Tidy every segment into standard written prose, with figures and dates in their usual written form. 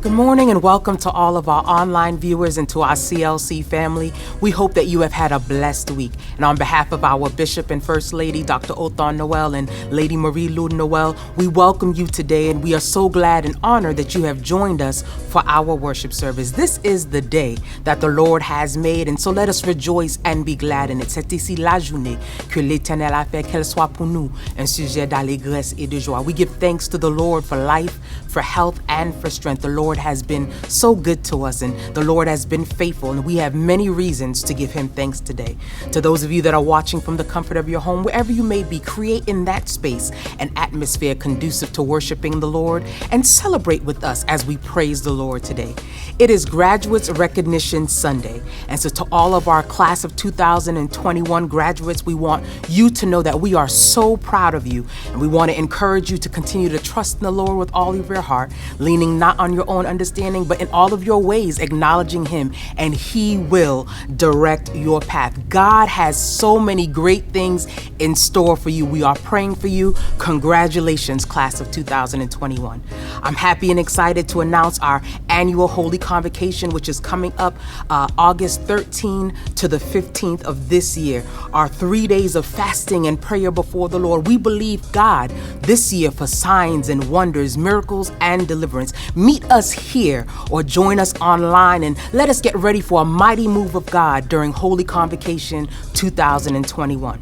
Good morning and welcome to all of our online viewers and to our CLC family. We hope that you have had a blessed week. And on behalf of our Bishop and First Lady, Dr. Othon Noel and Lady Marie Lou Noel, we welcome you today and we are so glad and honored that you have joined us for our worship service. This is the day that the Lord has made, and so let us rejoice and be glad in it. C'est ici la journée que l'Éternel a fait, qu'elle soit pour nous un sujet d'allégresse et de joie. We give thanks to the Lord for life, for health, and for strength. The Lord has been so good to us, and the Lord has been faithful, and we have many reasons to give him thanks today. To those of you that are watching from the comfort of your home, wherever you may be, create in that space an atmosphere conducive to worshiping the Lord and celebrate with us as we praise the Lord today. It is Graduates Recognition Sunday, and so to all of our class of 2021 graduates, we want you to know that we are so proud of you, and we want to encourage you to continue to trust in the Lord with all of your heart, leaning not on your own understanding, but in all of your ways, acknowledging him, and he will direct your path. God has so many great things in store for you. We are praying for you. Congratulations, class of 2021. I'm happy and excited to announce our annual Holy Convocation, which is coming up August 13 to the 15th of this year. Our 3 days of fasting and prayer before the Lord. We believe God this year for signs and wonders, miracles and deliverance. Meet us here or join us online and let us get ready for a mighty move of God during Holy Convocation 2021.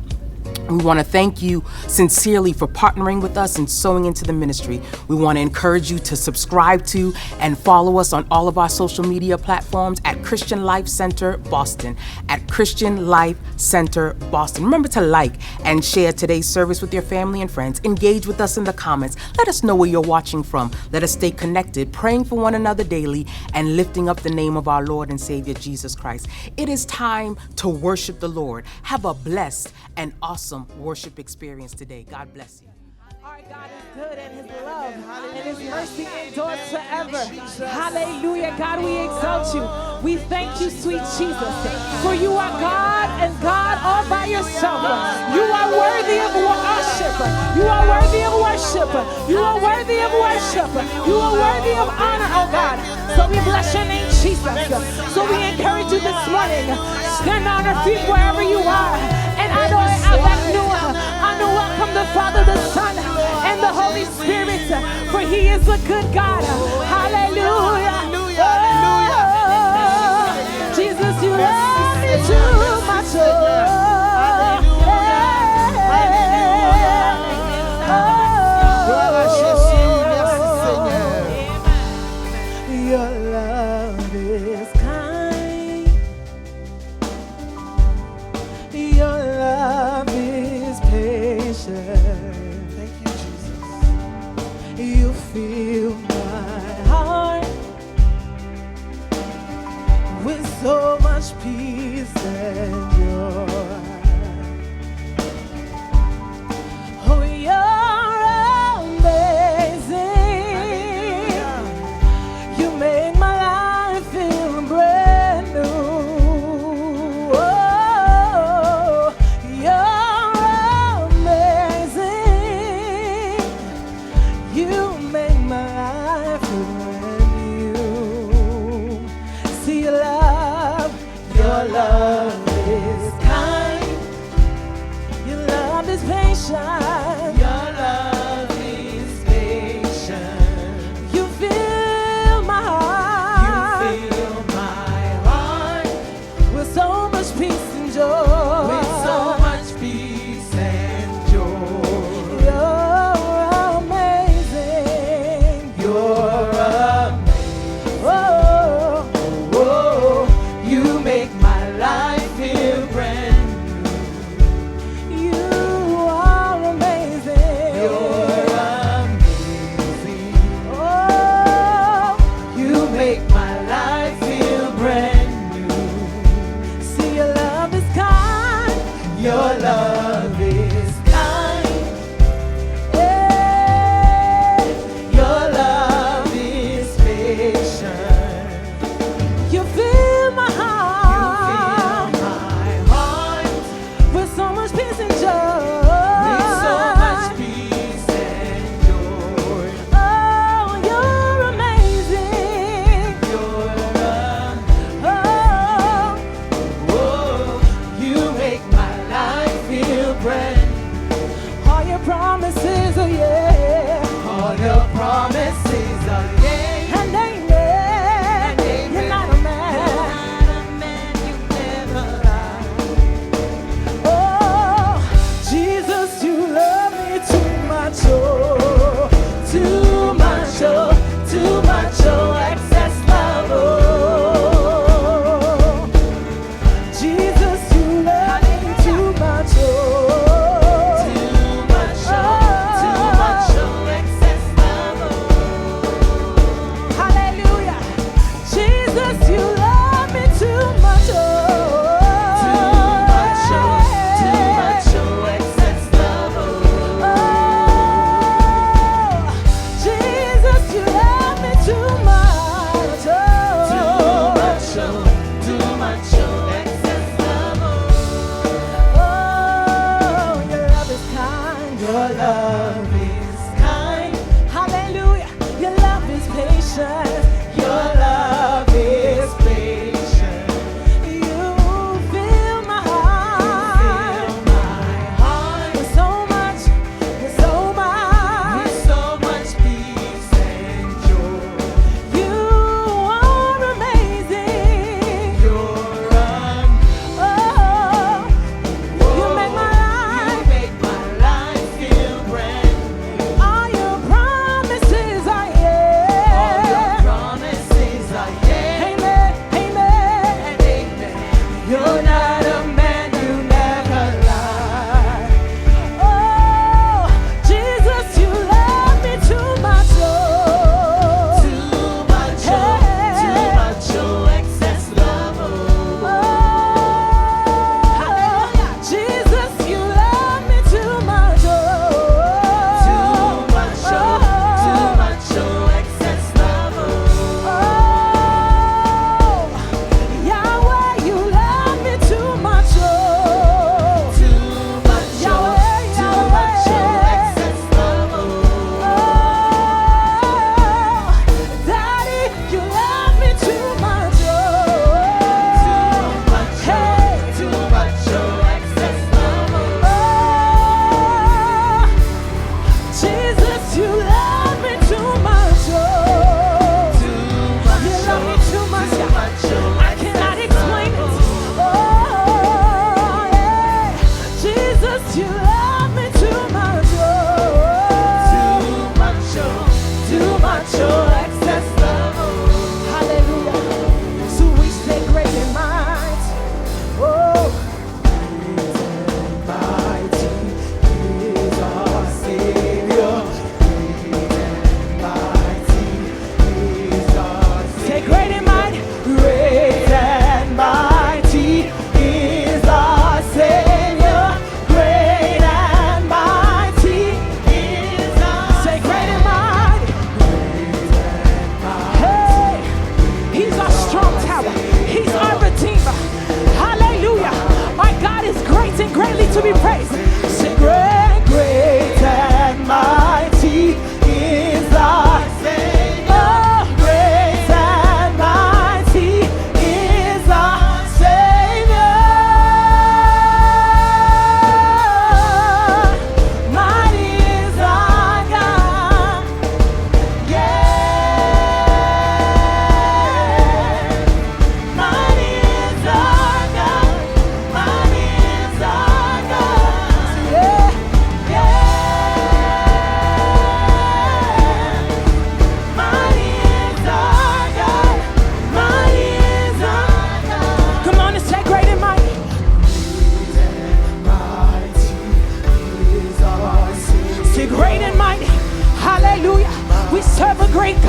We want to thank you sincerely for partnering with us and sowing into the ministry. We want to encourage you to subscribe to and follow us on all of our social media platforms at Christian Life Center Boston, at Christian Life Center Boston. Remember to like and share today's service with your family and friends. Engage with us in the comments. Let us know where you're watching from. Let us stay connected, praying for one another daily and lifting up the name of our Lord and Savior Jesus Christ. It is time to worship the Lord. Have a blessed and awesome worship experience today. God bless you. Our God is good, and his love and his mercy endures forever. Hallelujah. God, we exalt you. We thank you, sweet Jesus, for you are God and God all by yourself. You are worthy of worship. You are worthy of worship. You are worthy of worship. You are worthy of honor, oh God. So we bless your name, Jesus. So we encourage you this morning. Stand on our feet wherever you are. And I know welcome the Father, the Son, and the Holy Spirit, for he is a good God. Hallelujah. Oh, Jesus, you love me too much. Your love is kind. Your love is patient. Thank you, Jesus. You fill my heart with so much peace and joy. Oh, you're amazing. You make my life feel brand new. Oh, you're amazing. You make my life feel brand new. See your love is kind. Your love is patient. Your love is patient. You fill my heart. You fill my heart with so much peace and joy. With so much peace and joy. You're amazing. You're amazing. Oh, you make my life feel brand new. You are amazing.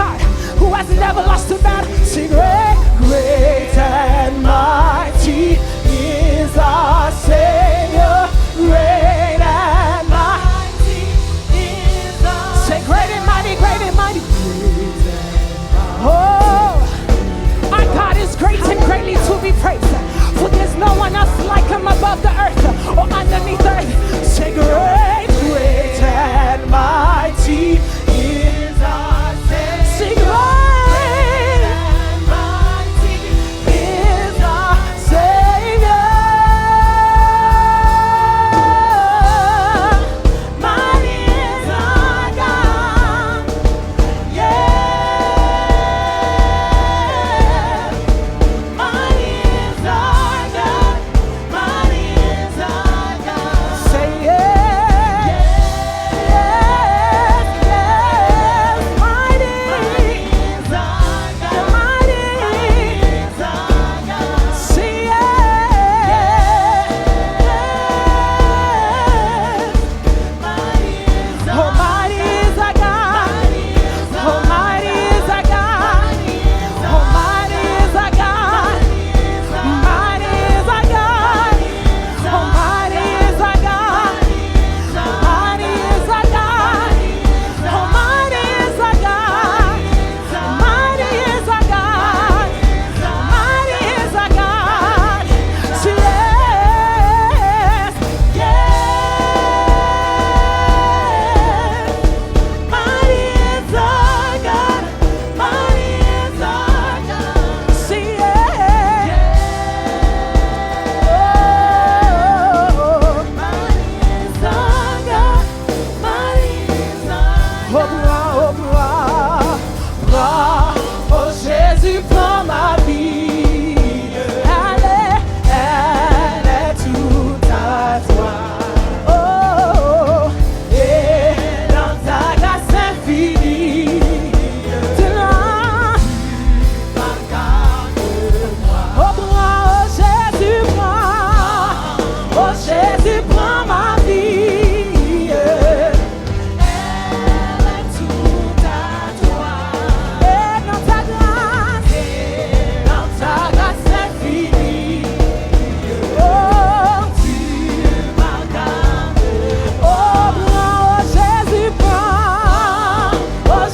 God who has never lost a battle. Sing great, great and mighty is our Savior. Great and mighty is our Savior. Say great and mighty, great and mighty. Oh, our God is great and greatly to be praised. For there's no one else like him above the earth or underneath the earth. Say great, great and mighty is our Savior. Say great and mighty is our Savior. Mighty is our God. Yeah. Mighty is our God. Mighty is our God. Say yes. Yes, yes. Mighty is our God. Mighty is our God. Say yes. Mighty is our God. Oh, mighty is our God. Oh, mighty is our God. Oh, mighty is our God. Mighty is our God. Oh, mighty is our God. Mighty is our God. Oh, mighty is our God. Mighty is our God. Mighty is our God. Say yes, yes. Mighty is our God. Mighty is our God. Say yes. Oh, mighty is our God. Mighty is our God. Oh, Jésus, prends ma vie. Elle est toute à toi. Oh, et dans ta grâce infinie, tu l'as. Oh, Jésus, prends ma vie. Elle est toute à toi. Et dans ta grâce infinie, oh, tu m'accordes. Oh,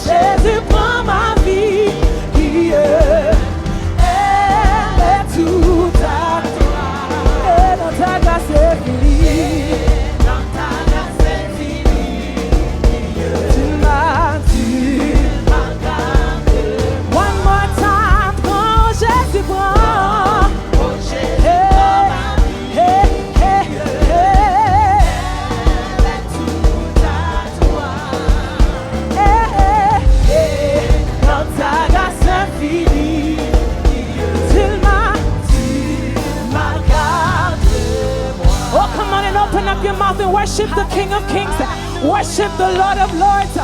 Jésus, prends ma vie. Elle est toute à toi. Et dans ta grâce infinie, tu m'accordes. One more time, prends, Jésus, prends. Hey, hey, hey, hey. Dans ta grâce infinie, tu m'accordes. Oh, come on and open up your mouth and worship the King of Kings. Worship the Lord of Lords.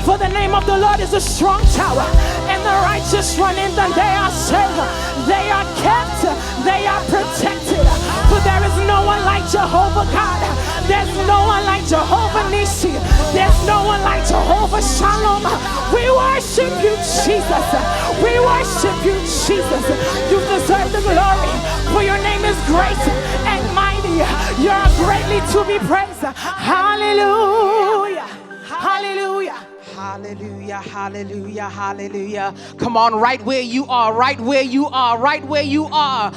For the name of the Lord is a strong tower, and the righteous run in and they are saved. They are kept, they are protected. For there is no one like Jehovah God. There's no one like Jehovah Nissi. There's no one like Jehovah Shalom. We worship you, Jesus. We worship you, Jesus. You deserve the glory, for your name is great and mighty. You're greatly to be praised. Hallelujah. Hallelujah. Hallelujah, hallelujah, hallelujah. Come on, right where you are, right where you are, right where you are.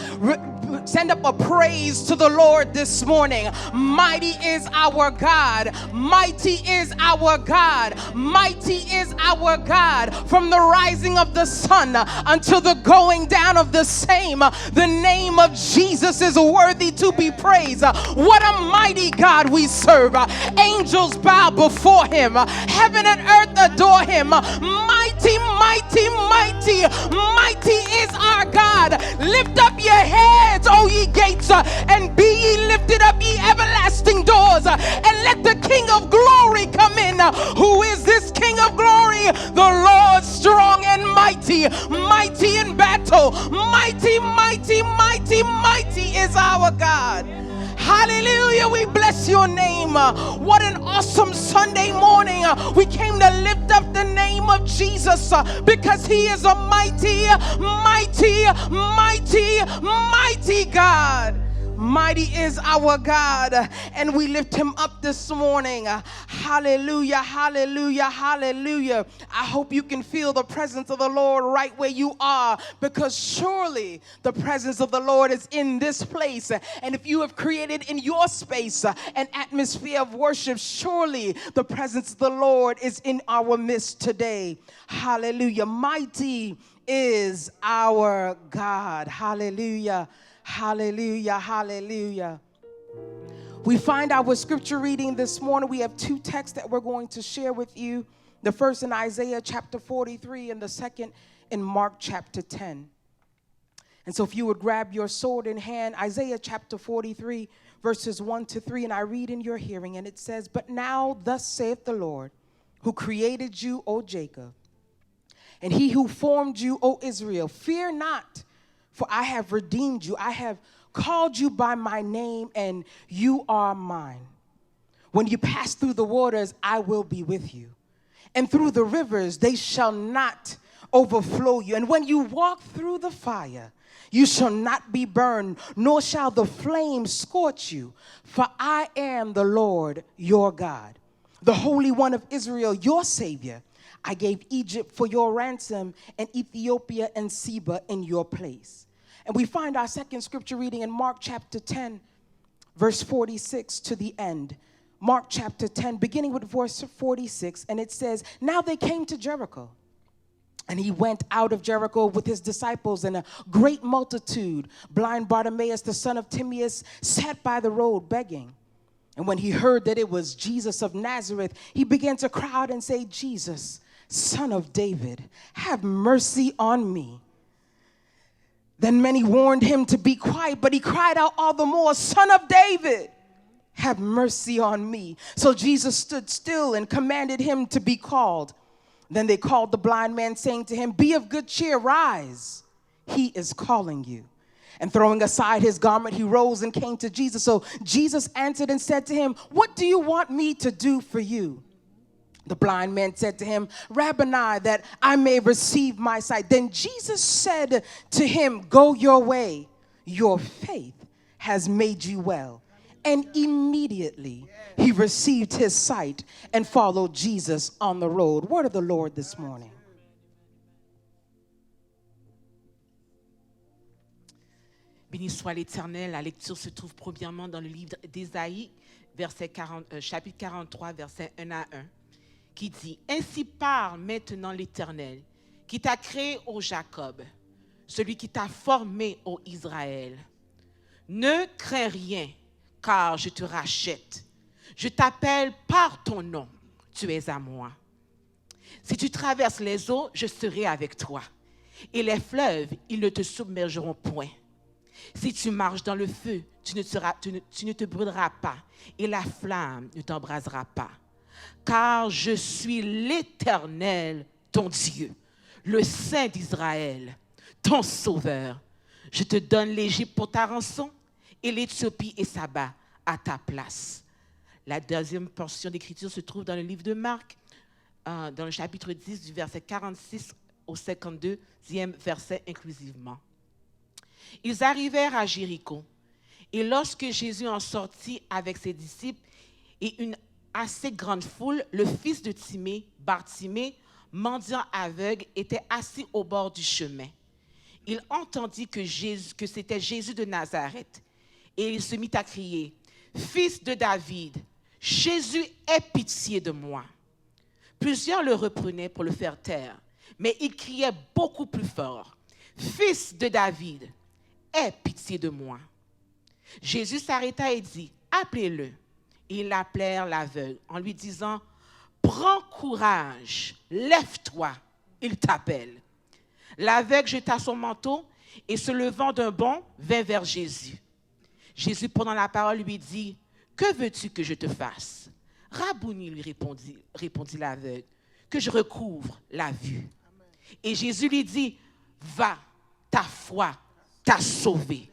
Send up a praise to the Lord this morning. Mighty is our God. Mighty is our God. Mighty is our God. From the rising of the sun until the going down of the same, the name of Jesus is worthy to be praised. What a mighty God we serve. Angels bow before him. Heaven and earth adore him. Mighty, mighty, mighty, mighty is our God. Lift up your heads, O ye gates, and be ye lifted up, ye everlasting doors, and let the King of glory come in. Who is this King of glory? The Lord strong and mighty, mighty in battle. Mighty, mighty, mighty, mighty is our God. Hallelujah. We bless your name. What an awesome Sunday morning. We came to lift up the name of Jesus because he is a mighty, mighty, mighty, mighty God. Mighty is our God, and we lift him up this morning. Hallelujah, hallelujah, hallelujah. I hope you can feel the presence of the Lord right where you are, because surely the presence of the Lord is in this place. And if you have created in your space an atmosphere of worship, surely the presence of the Lord is in our midst today. Hallelujah. Mighty is our God. Hallelujah. Hallelujah, hallelujah. We find our scripture reading this morning. We have two texts that we're going to share with you. The first in Isaiah chapter 43 and the second in Mark chapter 10. And so if you would grab your sword in hand, Isaiah chapter 43 verses 1 to 3, and I read in your hearing, and it says, "But now thus saith the Lord, who created you, O Jacob, and he who formed you, O Israel, fear not, for I have redeemed you. I have called you by my name, and you are mine. When you pass through the waters, I will be with you. And through the rivers, they shall not overflow you. And when you walk through the fire, you shall not be burned, nor shall the flame scorch you. For I am the Lord your God, the Holy One of Israel, your Savior. I gave Egypt for your ransom, and Ethiopia and Seba in your place." And we find our second scripture reading in Mark chapter 10, verse 46 to the end. Mark chapter 10, beginning with verse 46, and it says, "Now they came to Jericho, and he went out of Jericho with his disciples and a great multitude. Blind Bartimaeus, the son of Timaeus, sat by the road begging. And when he heard that it was Jesus of Nazareth, he began to cry out and say, 'Jesus, Son of David, have mercy on me.' Then many warned him to be quiet, but he cried out all the more, 'Son of David, have mercy on me.' So Jesus stood still and commanded him to be called. Then they called the blind man, saying to him, 'Be of good cheer, rise, he is calling you.' And throwing aside his garment, he rose and came to Jesus. So Jesus answered and said to him, 'What do you want me to do for you?' The blind man said to him, 'Rabboni, that I may receive my sight.' Then Jesus said to him, 'Go your way, your faith has made you well.' And immediately he received his sight and followed Jesus on the road." Word of the Lord this morning. Béni soit l'Éternel. La lecture se trouve premièrement dans le livre d'Ésaïe, chapitre 43, versets 1 à 1. Qui dit, ainsi parle maintenant l'Éternel, qui t'a créé, ô Jacob, celui qui t'a formé, ô Israël. Ne crains rien, car je te rachète. Je t'appelle par ton nom, tu es à moi. Si tu traverses les eaux, je serai avec toi. Et les fleuves, ils ne te submergeront point. Si tu marches dans le feu, tu ne te brûleras pas, et la flamme ne t'embrasera pas. Car je suis l'Éternel, ton Dieu, le Saint d'Israël, ton Sauveur. Je te donne l'Égypte pour ta rançon et l'Éthiopie et Saba à ta place. La deuxième portion d'écriture se trouve dans le livre de Marc, dans le chapitre 10, du verset 46 au 52e verset inclusivement. Ils arrivèrent à Jéricho, et lorsque Jésus en sortit avec ses disciples et une assez grande foule, le fils de Timée, Bartimée, mendiant aveugle, était assis au bord du chemin. Il entendit que c'était Jésus de Nazareth, et il se mit à crier, « Fils de David, Jésus, aie pitié de moi. » Plusieurs le reprenaient pour le faire taire, mais il criait beaucoup plus fort, « Fils de David, aie pitié de moi. » Jésus s'arrêta et dit, « Appelez-le. » Ils l'appelèrent l'aveugle en lui disant, « Prends courage, lève-toi, il t'appelle. » L'aveugle jeta son manteau et se levant d'un bond, vint vers Jésus. Jésus, prenant la parole, lui dit, « Que veux-tu que je te fasse? » « Rabouni, lui répondit l'aveugle, « que je recouvre la vue. » Et Jésus lui dit, « Va, ta foi t'a sauvé. »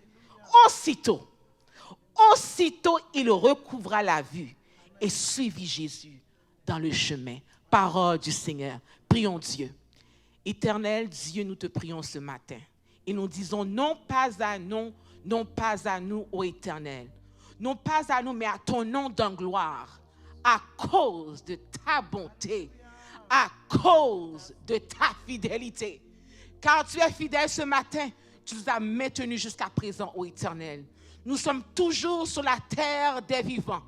Aussitôt, il recouvra la vue et suivit Jésus dans le chemin. Parole du Seigneur. Prions Dieu. Éternel Dieu, nous te prions ce matin. Et nous disons non pas à nous, ô Éternel. Non pas à nous, mais à ton nom dans gloire. À cause de ta bonté. À cause de ta fidélité. Car tu es fidèle ce matin. Tu nous as maintenus jusqu'à présent, ô Éternel. Nous sommes toujours sur la terre des vivants.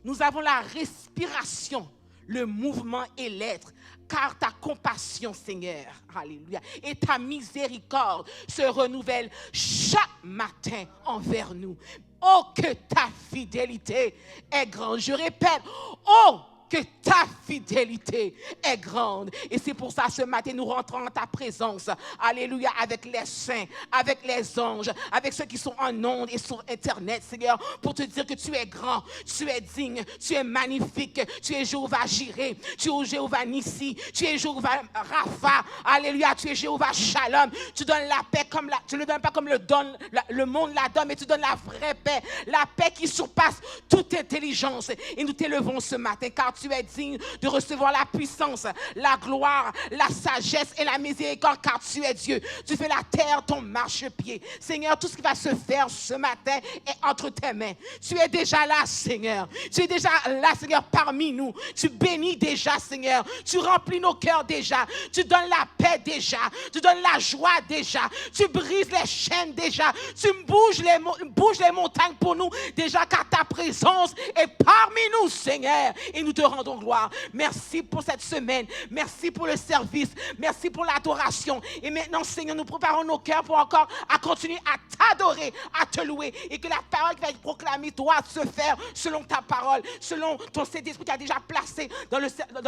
Nous avons la respiration, le mouvement et l'être, car ta compassion, Seigneur, alléluia, et ta miséricorde se renouvellent chaque matin envers nous. Oh, que ta fidélité est grande. Je répète, oh, que ta fidélité est grande. Et c'est pour ça, ce matin, nous rentrons en ta présence. Alléluia, avec les saints, avec les anges, avec ceux qui sont en ondes et sur Internet, Seigneur, pour te dire que tu es grand, tu es digne, tu es magnifique, tu es Jéhovah Jireh, tu es Jéhovah Nissi, tu es Jéhovah Rapha. Alléluia, tu es Jéhovah Shalom. Tu donnes la paix comme tu ne le donnes pas comme le monde la donne, mais tu donnes la vraie paix, la paix qui surpasse toute intelligence. Et nous t'élevons ce matin, car tu es digne de recevoir la puissance, la gloire, la sagesse et la miséricorde, car tu es Dieu. Tu fais la terre ton marchepied. Seigneur, tout ce qui va se faire ce matin est entre tes mains. Tu es déjà là, Seigneur. Tu es déjà là, Seigneur, parmi nous. Tu bénis déjà, Seigneur. Tu remplis nos cœurs déjà. Tu donnes la paix déjà. Tu donnes la joie déjà. Tu brises les chaînes déjà. Tu bouges les montagnes pour nous déjà, car ta présence est parmi nous, Seigneur. Et nous te rendons gloire. Merci pour cette semaine. Merci pour le service. Merci pour l'adoration. Et maintenant, Seigneur, nous préparons nos cœurs pour encore à continuer à t'adorer, à te louer. Et que la parole qui va être proclamée doit se faire selon ta parole, selon ton Saint-Esprit qui a déjà placé dans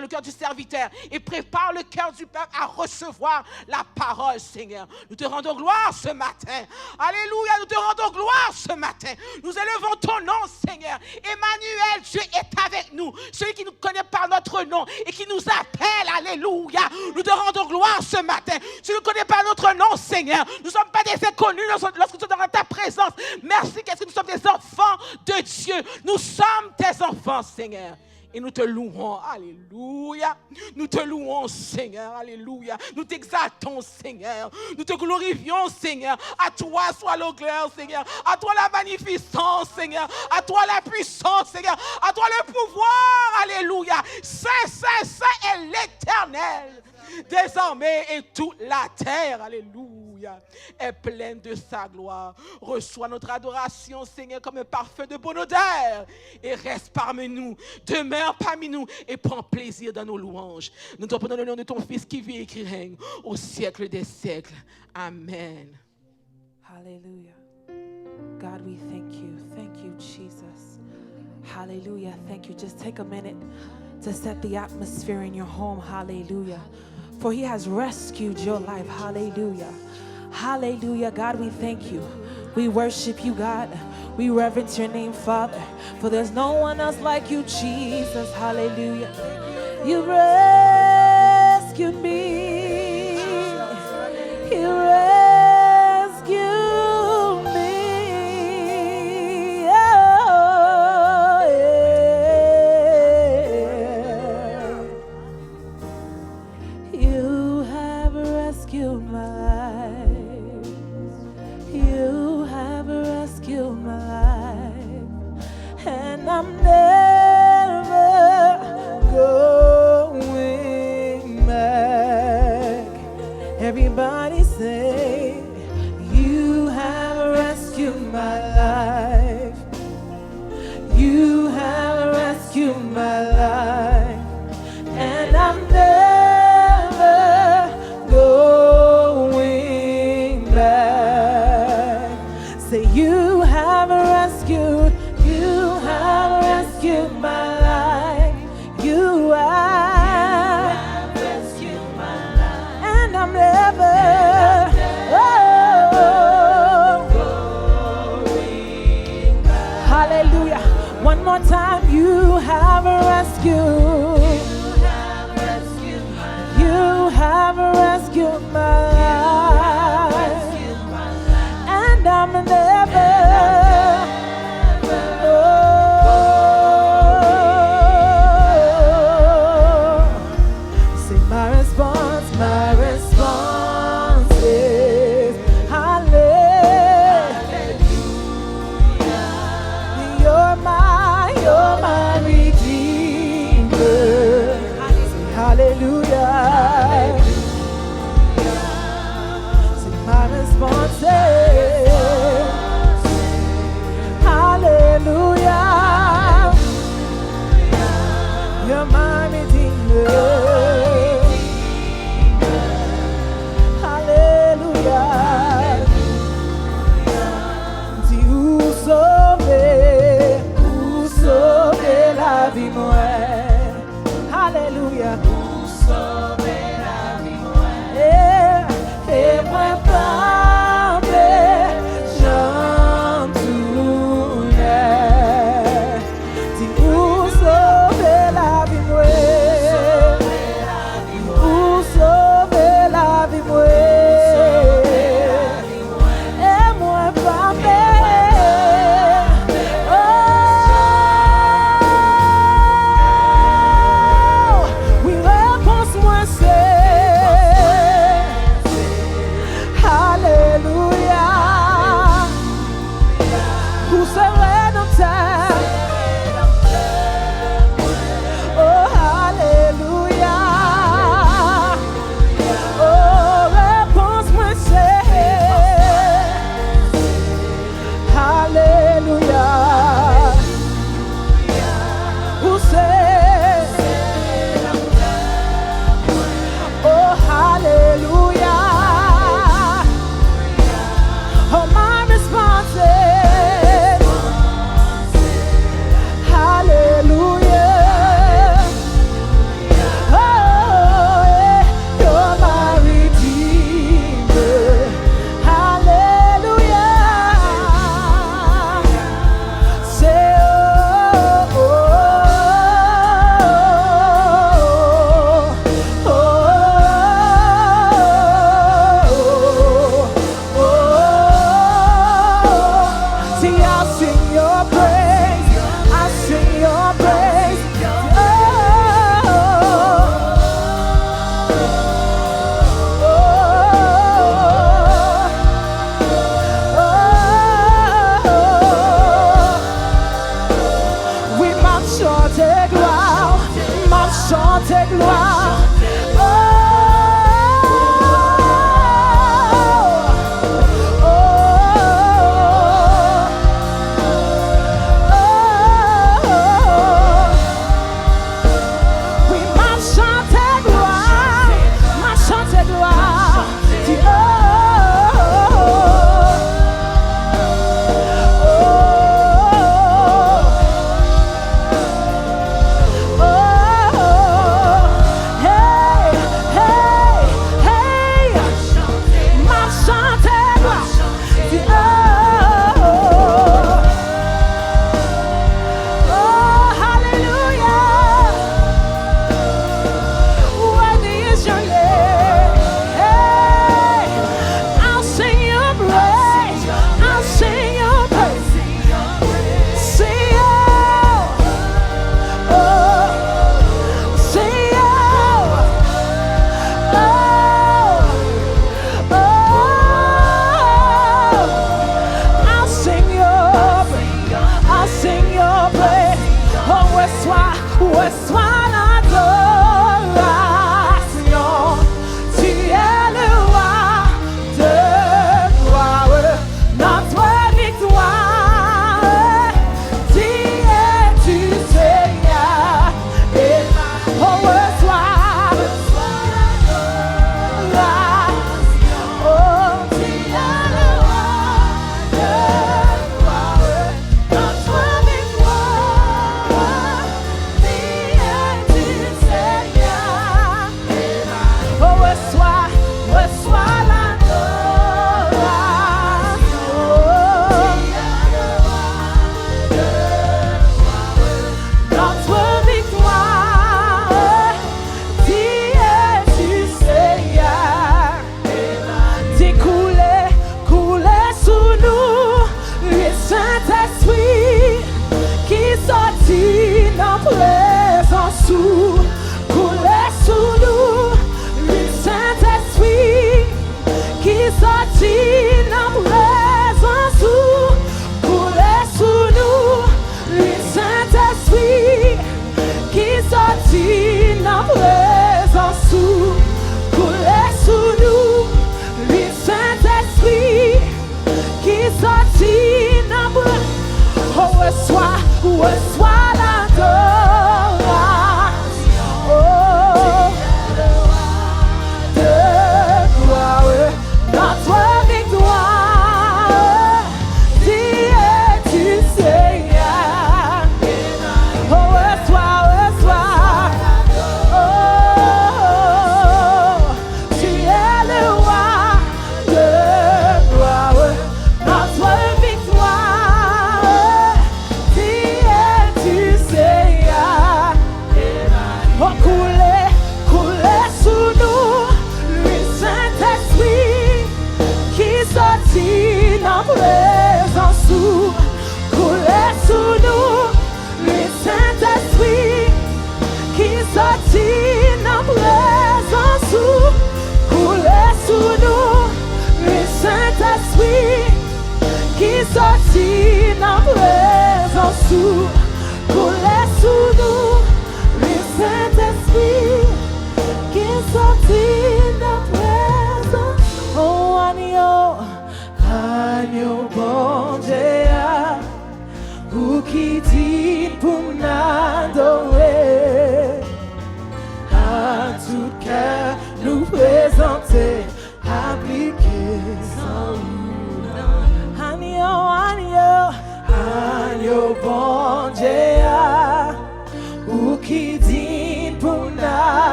le cœur du serviteur. Et prépare le cœur du peuple à recevoir la parole, Seigneur. Nous te rendons gloire ce matin. Alléluia, nous te rendons gloire ce matin. Nous élevons ton nom, Seigneur. Emmanuel, Dieu est avec nous. Celui qui nous connaît par notre nom et qui nous appelle, alléluia. Nous te rendons gloire ce matin. Tu nous connais par notre nom, Seigneur. Nous ne sommes pas des inconnus lorsque nous sommes dans ta présence. Merci, qu'est-ce que nous sommes des enfants de Dieu. Nous sommes tes enfants, Seigneur. Et nous te louons, alléluia. Nous te louons, Seigneur, alléluia. Nous t'exaltons, Seigneur. Nous te glorifions, Seigneur. À toi soit l'honneur, Seigneur. À toi la magnificence, Seigneur. À toi la puissance, Seigneur. À toi le pouvoir, alléluia. Saint, Saint, Saint est l'Éternel. Désormais, et toute la terre, alléluia, est pleine de sa gloire. Reçois notre adoration, Seigneur, comme un parfum de bonne odeur. Et reste parmi nous, demeure parmi nous et prends plaisir dans nos louanges. Nous te prenons le nom de ton Fils qui vit et qui règne au siècle des siècles. Amen. Hallelujah. God, we thank you. Thank you, Jesus. Hallelujah. Thank you. Just take a minute to set the atmosphere in your home. Hallelujah. For he has rescued your life. Hallelujah. Hallelujah. God, we thank you. We worship you, God. We reverence your name, Father. For there's no one else like you, Jesus. Hallelujah. You rescued me. You rescued me. Oh, yeah. You have rescued my life. You have rescued my life. And I'm never going back. Everybody say, you have rescued my life. You have rescued my life. And I'm never going back. Say, you have rescued my life. You have rescued my life. And I'm never going back. Hallelujah. One more time. You have rescued. You have rescued my life. And I'm never gloire.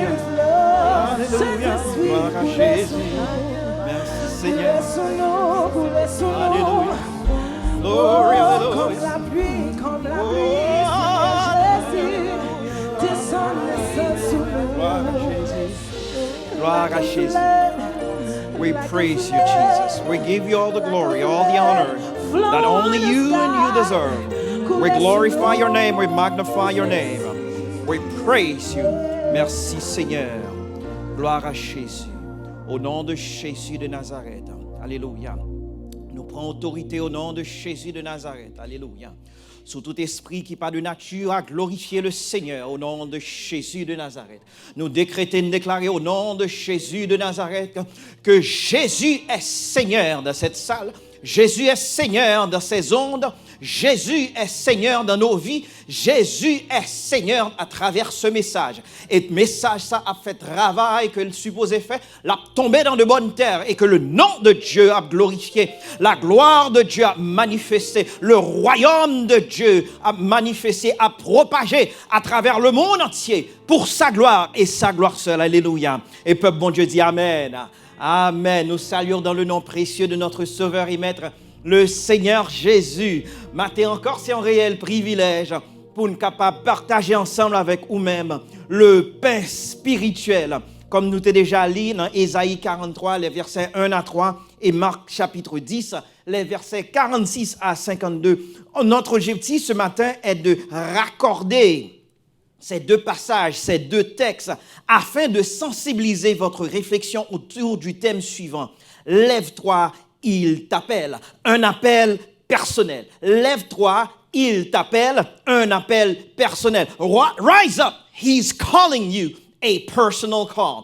Alléluia. Gloire à Jésus. Merci Seigneur. Alléluia. Glory, Comme Alléluia. la pluie, Oh, Jésus, descends le ciel sur nous. Gloire à Jésus. We praise you, Jesus. We give you all the glory, all the honor that only you and you deserve. We glorify your name. We magnify your name. We praise you. Merci, Seigneur. Gloire à Jésus. Au nom de Jésus de Nazareth. Alléluia. Nous prenons autorité au nom de Jésus de Nazareth. Alléluia. Sous tout esprit qui par de nature a glorifié le Seigneur au nom de Jésus de Nazareth. Nous décrétons et déclarer au nom de Jésus de Nazareth que Jésus est Seigneur de cette salle. Jésus est Seigneur de ces ondes. Jésus est Seigneur dans nos vies. Jésus est Seigneur à travers ce message. Et le message, ça a fait travail que le supposé fait, l'a tombé dans de bonnes terres et que le nom de Dieu a glorifié. La gloire de Dieu a manifesté. Le royaume de Dieu a manifesté, a propagé à travers le monde entier pour sa gloire et sa gloire seule. Alléluia. Et peuple bon Dieu dit Amen. Amen. Nous saluons dans le nom précieux de notre Sauveur et Maître, le Seigneur Jésus. Matin encore, c'est un réel privilège pour nous capables de partager ensemble avec vous-même le pain spirituel. Comme nous t'ai déjà lu dans Ésaïe 43, les versets 1 à 3 et Marc chapitre 10, les versets 46 à 52. Notre objectif ce matin est de raccorder ces deux passages, ces deux textes, afin de sensibiliser votre réflexion autour du thème suivant. Lève-toi, il t'appelle. Un appel personnel. Lève-toi, il t'appelle. Un appel personnel. Rise up, he's calling you. A personal call.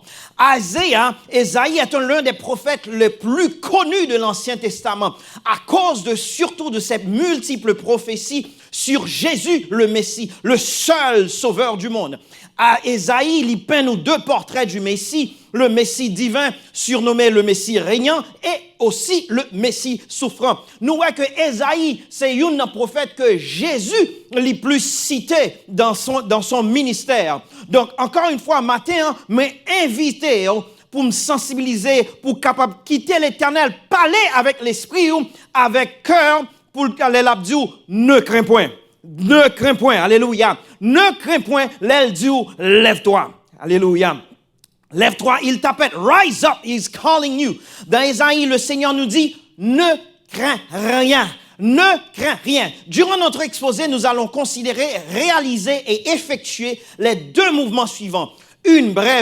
Ésaïe est l'un des prophètes les plus connus de l'Ancien Testament à cause surtout de ces multiples prophéties sur Jésus le Messie, le seul sauveur du monde. À Ésaïe, il peint nous deux portraits du Messie, le Messie divin surnommé le Messie régnant et aussi le Messie souffrant. Nous voyons que Ésaïe, c'est un prophète que Jésus le plus cité dans son ministère. Donc, encore une fois, matin, mais invité pour me sensibiliser, pour capable quitter l'Éternel, parler avec l'esprit, avec cœur, pour aller la dire, ne crains point. Ne crains point. Alléluia. Ne crains point, l'aile dit, lève-toi. Alléluia. Lève-toi, il t'appelle. Rise up, he's calling you. Dans Ésaïe, le Seigneur nous dit, ne crains rien. Ne crains rien. Durant notre exposé, nous allons considérer, réaliser et effectuer les deux mouvements suivants.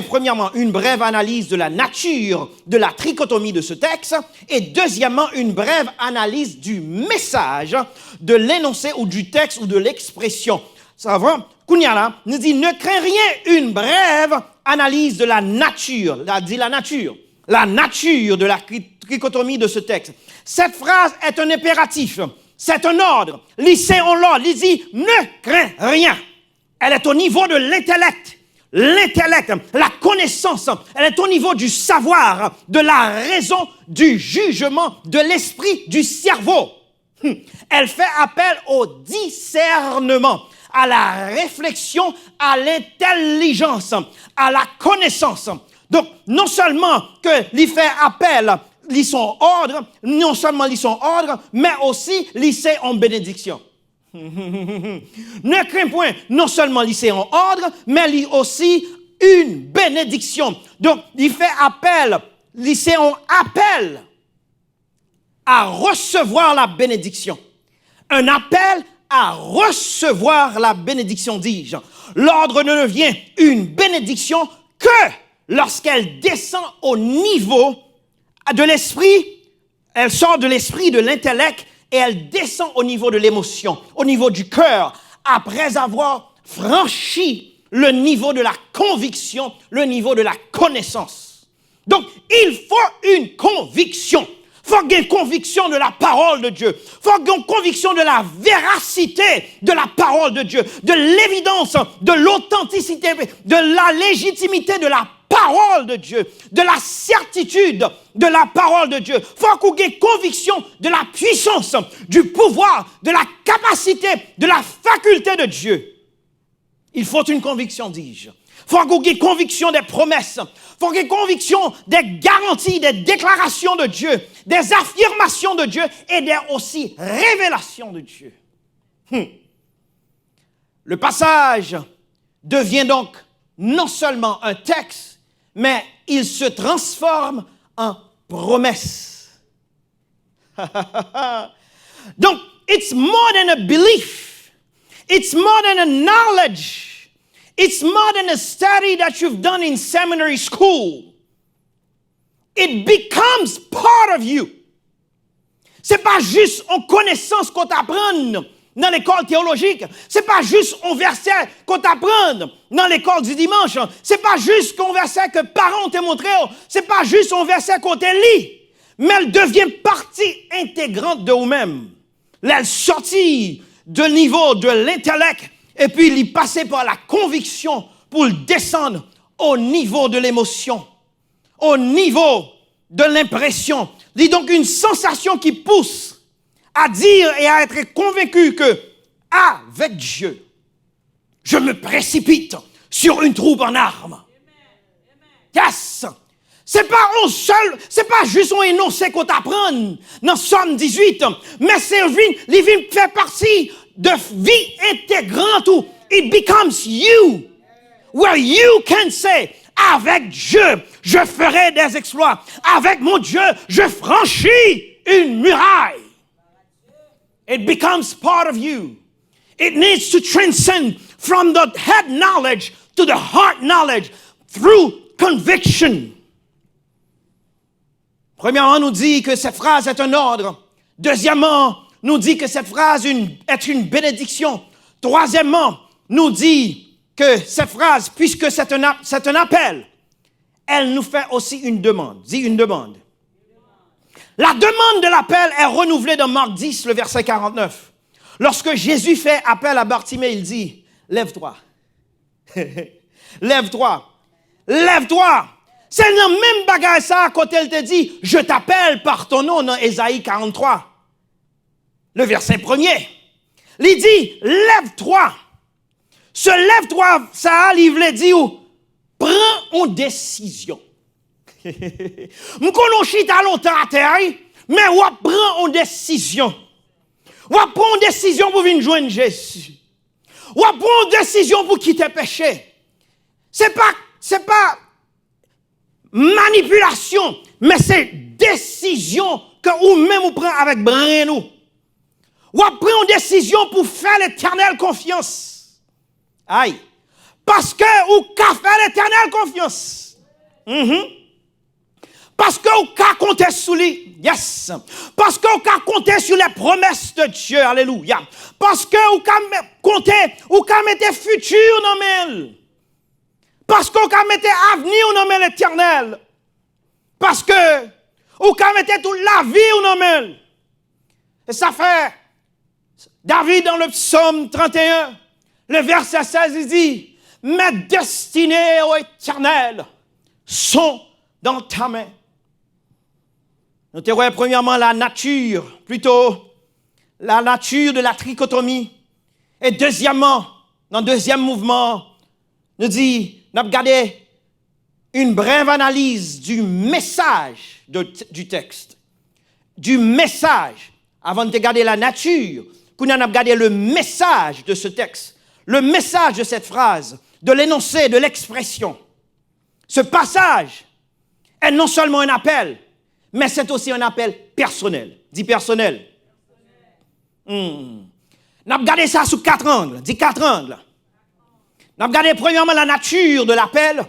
Premièrement, une brève analyse de la nature de la trichotomie de ce texte et deuxièmement, une brève analyse du message de l'énoncé ou du texte ou de l'expression. Ça va? Kounyala nous dit, ne crains rien, une brève analyse de la nature. La nature de la trichotomie de ce texte. Cette phrase est un impératif, c'est un ordre. Lycée en l'ordre, il dit, ne crains rien. Elle est au niveau de l'intellect. L'intellect, la connaissance, elle est au niveau du savoir, de la raison, du jugement, de l'esprit, du cerveau. Elle fait appel au discernement, à la réflexion, à l'intelligence, à la connaissance. Donc, non seulement que l'y fait appel, l'y son ordre, non seulement l'y son ordre, mais aussi l'y c'est en bénédiction. Ne crains point, non seulement lycée en ordre, mais il aussi une bénédiction. Donc, il fait appel, lycée en appel à recevoir la bénédiction. Un appel à recevoir la bénédiction, dis-je. L'ordre ne devient une bénédiction que lorsqu'elle descend au niveau de l'esprit, elle sort de l'esprit, de l'intellect, et elle descend au niveau de l'émotion, au niveau du cœur, après avoir franchi le niveau de la conviction, le niveau de la connaissance. Donc, il faut une conviction. Il faut une conviction de la parole de Dieu. Il faut une conviction de la véracité de la parole de Dieu, de l'évidence, de l'authenticité, de la légitimité de la parole de Dieu, de la certitude de la parole de Dieu. Il faut qu'on ait conviction de la puissance, du pouvoir, de la capacité, de la faculté de Dieu. Il faut une conviction, dis-je. Il faut qu'on ait conviction des promesses. Faut qu'on ait conviction des garanties, des déclarations de Dieu, des affirmations de Dieu et des aussi révélations de Dieu. Le passage devient donc non seulement un texte, mais il se transforme en promesse. Donc, it's more than a belief. It's more than a knowledge. It's more than a study that you've done in seminary school. It becomes part of you. C'est pas juste une connaissance qu'on t'apprend dans l'école théologique. C'est pas juste un verset qu'on t'apprend dans l'école du dimanche. C'est pas juste un verset que parents t'ont montré. C'est pas juste un verset qu'on te lit. Mais elle devient partie intégrante de vous-même. Elle sortit du niveau de l'intellect et puis il y passait par la conviction pour le descendre au niveau de l'émotion, au niveau de l'impression. C'est donc une sensation qui pousse à dire et à être convaincu que avec Dieu, je me précipite sur une troupe en armes. Yes! C'est pas juste un énoncé qu'on t'apprend dans Somme 18, mais c'est il fait partie de vie intégrante où it becomes you, where you can say, avec Dieu, je ferai des exploits. Avec mon Dieu, je franchis une muraille. It becomes part of you. It needs to transcend from the head knowledge to the heart knowledge through conviction. Premièrement, nous dit que cette phrase est un ordre. Deuxièmement, nous dit que cette phrase est une bénédiction. Troisièmement, nous dit que cette phrase, puisque c'est un appel, elle nous fait aussi une demande. Dis une demande. La demande de l'appel est renouvelée dans Marc 10, le verset 49. Lorsque Jésus fait appel à Bartimée, il dit, lève-toi. Lève-toi. Lève-toi. C'est le même bagage ça quand elle te dit, je t'appelle par ton nom dans Ésaïe 43. Le verset premier. Il dit, lève-toi. Ce lève-toi, ça, il veut dire, prends une décision. Je connais chita longtemps à terre, mais on prend une décision. On prend une décision pour venir joindre Jésus. On prend une décision pour quitter le péché. C'est pas manipulation, mais c'est décision que vous-même vous prenez avec brin nous. Ou après une décision pour faire l'éternelle confiance. Aïe. Parce que vous pouvez faire l'éternelle confiance. Parce que vous pouvez compter sur lui. Yes. Parce que vous pouvez compter sur les promesses de Dieu. Alléluia. Parce que vous pouvez compter, vous pouvez mettre futur dans elle. Parce qu'on peut mettre avenir au nom de l'Éternel. Parce que on peut mettre toute la vie au nom de l'Éternel. Et ça fait David dans le psaume 31, le verset 16, il dit, mes destinées ô Éternel sont dans ta main. Nous te voyons premièrement la nature de la trichotomie. Et deuxièmement, dans le deuxième mouvement, nous dit, nous avons regardé une brève analyse du message du texte. Du message. Avant de regarder la nature, nous avons regardé le message de ce texte. Le message de cette phrase, de l'énoncé, de l'expression. Ce passage est non seulement un appel, mais c'est aussi un appel personnel. Dis personnel. Nous avons regardé ça sous 4 angles. Dis 4 angles. Nous avons regardé premièrement la nature de l'appel,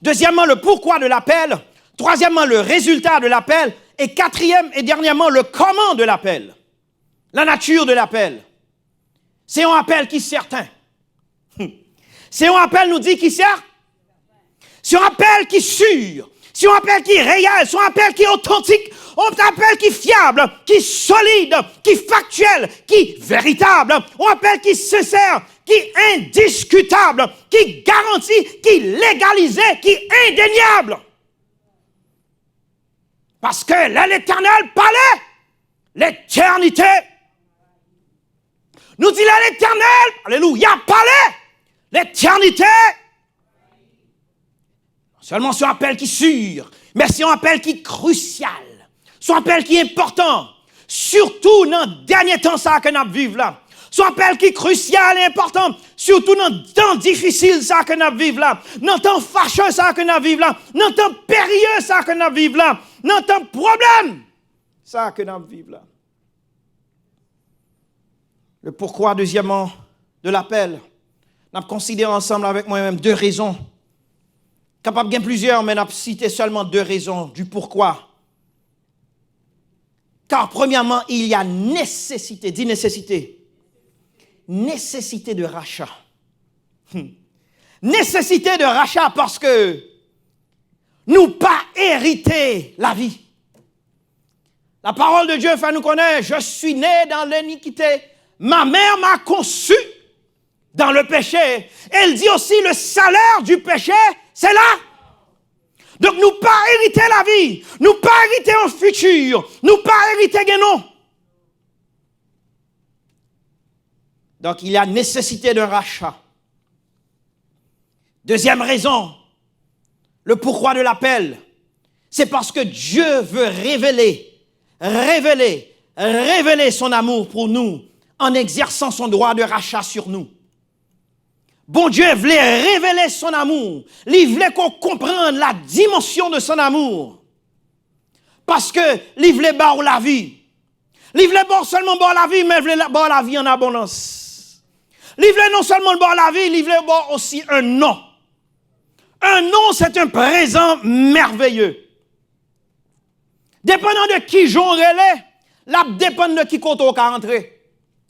deuxièmement le pourquoi de l'appel, troisièmement le résultat de l'appel, et quatrième et dernièrement le comment de l'appel. La nature de l'appel. C'est un appel qui est certain. C'est un appel, nous dit, qui sert. C'est un appel qui est sûr. C'est un appel qui est réel. C'est un appel qui est authentique. Un appel qui est fiable, qui est solide, qui est factuel, qui est véritable. Un appel qui est sincère, qui est indiscutable, qui est garanti, qui est légalisé, qui est indéniable. Parce que là, l'Éternel parlait l'éternité. Nous dit là, l'Éternel, alléluia, parlait l'éternité. Seulement son appel qui est sûr, mais c'est un appel qui est crucial. Son appel qui est important. Surtout dans le dernier temps ça que nous vivons là. Son appel qui est crucial et important. Surtout dans le temps difficile ça que nous vivons là. Dans le temps fâcheux ça que nous vivons là. Dans le temps périlleux ça que nous vivons là. Dans le temps problème ça que nous vivons là. Le pourquoi, deuxièmement, de l'appel. Nous considérons ensemble avec moi-même 2 raisons. Capable bien plusieurs, mais nous avons cité seulement 2 raisons du pourquoi. Car premièrement, il y a nécessité, dis nécessité. Nécessité de rachat. Nécessité de rachat parce que nous pas hérité la vie. La parole de Dieu fait nous connaître, je suis né dans l'iniquité. Ma mère m'a conçu dans le péché. Elle dit aussi le salaire du péché, c'est là. Donc nous pas hériter la vie, nous pas hériter un futur, nous pas hériter non. Donc il y a nécessité d'un rachat. Deuxième raison, le pourquoi de l'appel, c'est parce que Dieu veut révéler son amour pour nous en exerçant son droit de rachat sur nous. Bon Dieu voulait révéler son amour. Il voulait qu'on comprenne la dimension de son amour. Parce que il voulait boire la vie. Il voulait pas seulement boire la vie, mais il voulait boire la vie en abondance. Il voulait non seulement boire la vie, il voulait boire aussi un nom. Un nom, c'est un présent merveilleux. Dépendant de qui j'en relais, là dépend de qui compte au rentrer.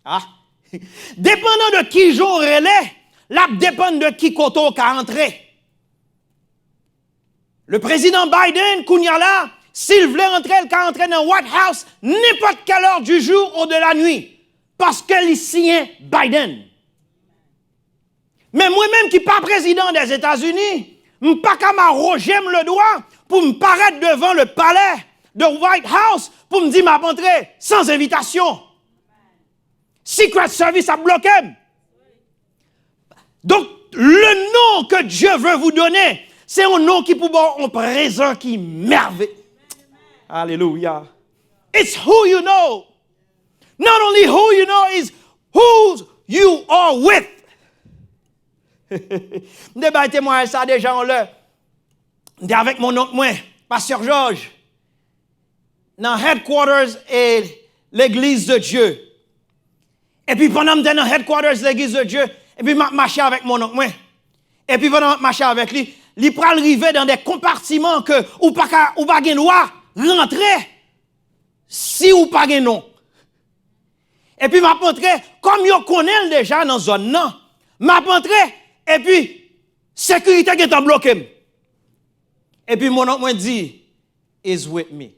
Ah. Dépendant de qui j'en relais, là dépend de qui compte au rentrer. Le président Biden, Kounia là, s'il voulait rentrer, il peut rentrer dans le White House n'importe quelle heure du jour ou de la nuit. Parce qu'il signe Biden. Mais moi-même qui ne suis pas président des États-Unis, je ne suis pas qu'à m'arroger le doigt pour me paraître devant le palais de White House pour me dire ma rentrée sans invitation. Secret Service a bloqué. Donc, le nom que Dieu veut vous donner, c'est un nom qui peut avoir un présent qui est merveilleux. Alléluia. It's who you know. Not only who you know, is who you are with. Débattez-moi ça déjà en l'heure. Avec mon oncle, moi, Pasteur Georges, dans headquarters et l'église de Dieu. Et puis pendant que je suis dans headquarters de l'église de Dieu, et puis je marche avec mon oncle, moi. Et puis pendant que je marche avec lui, il peut arriver dans des compartiments que ou pas de loi rentrer si ou pas de non. Et puis m'a montré comme yo connaît déjà dans zone non, m'a montré et puis sécurité qui est bloqué. Et puis mon oncle m'a dit is with me.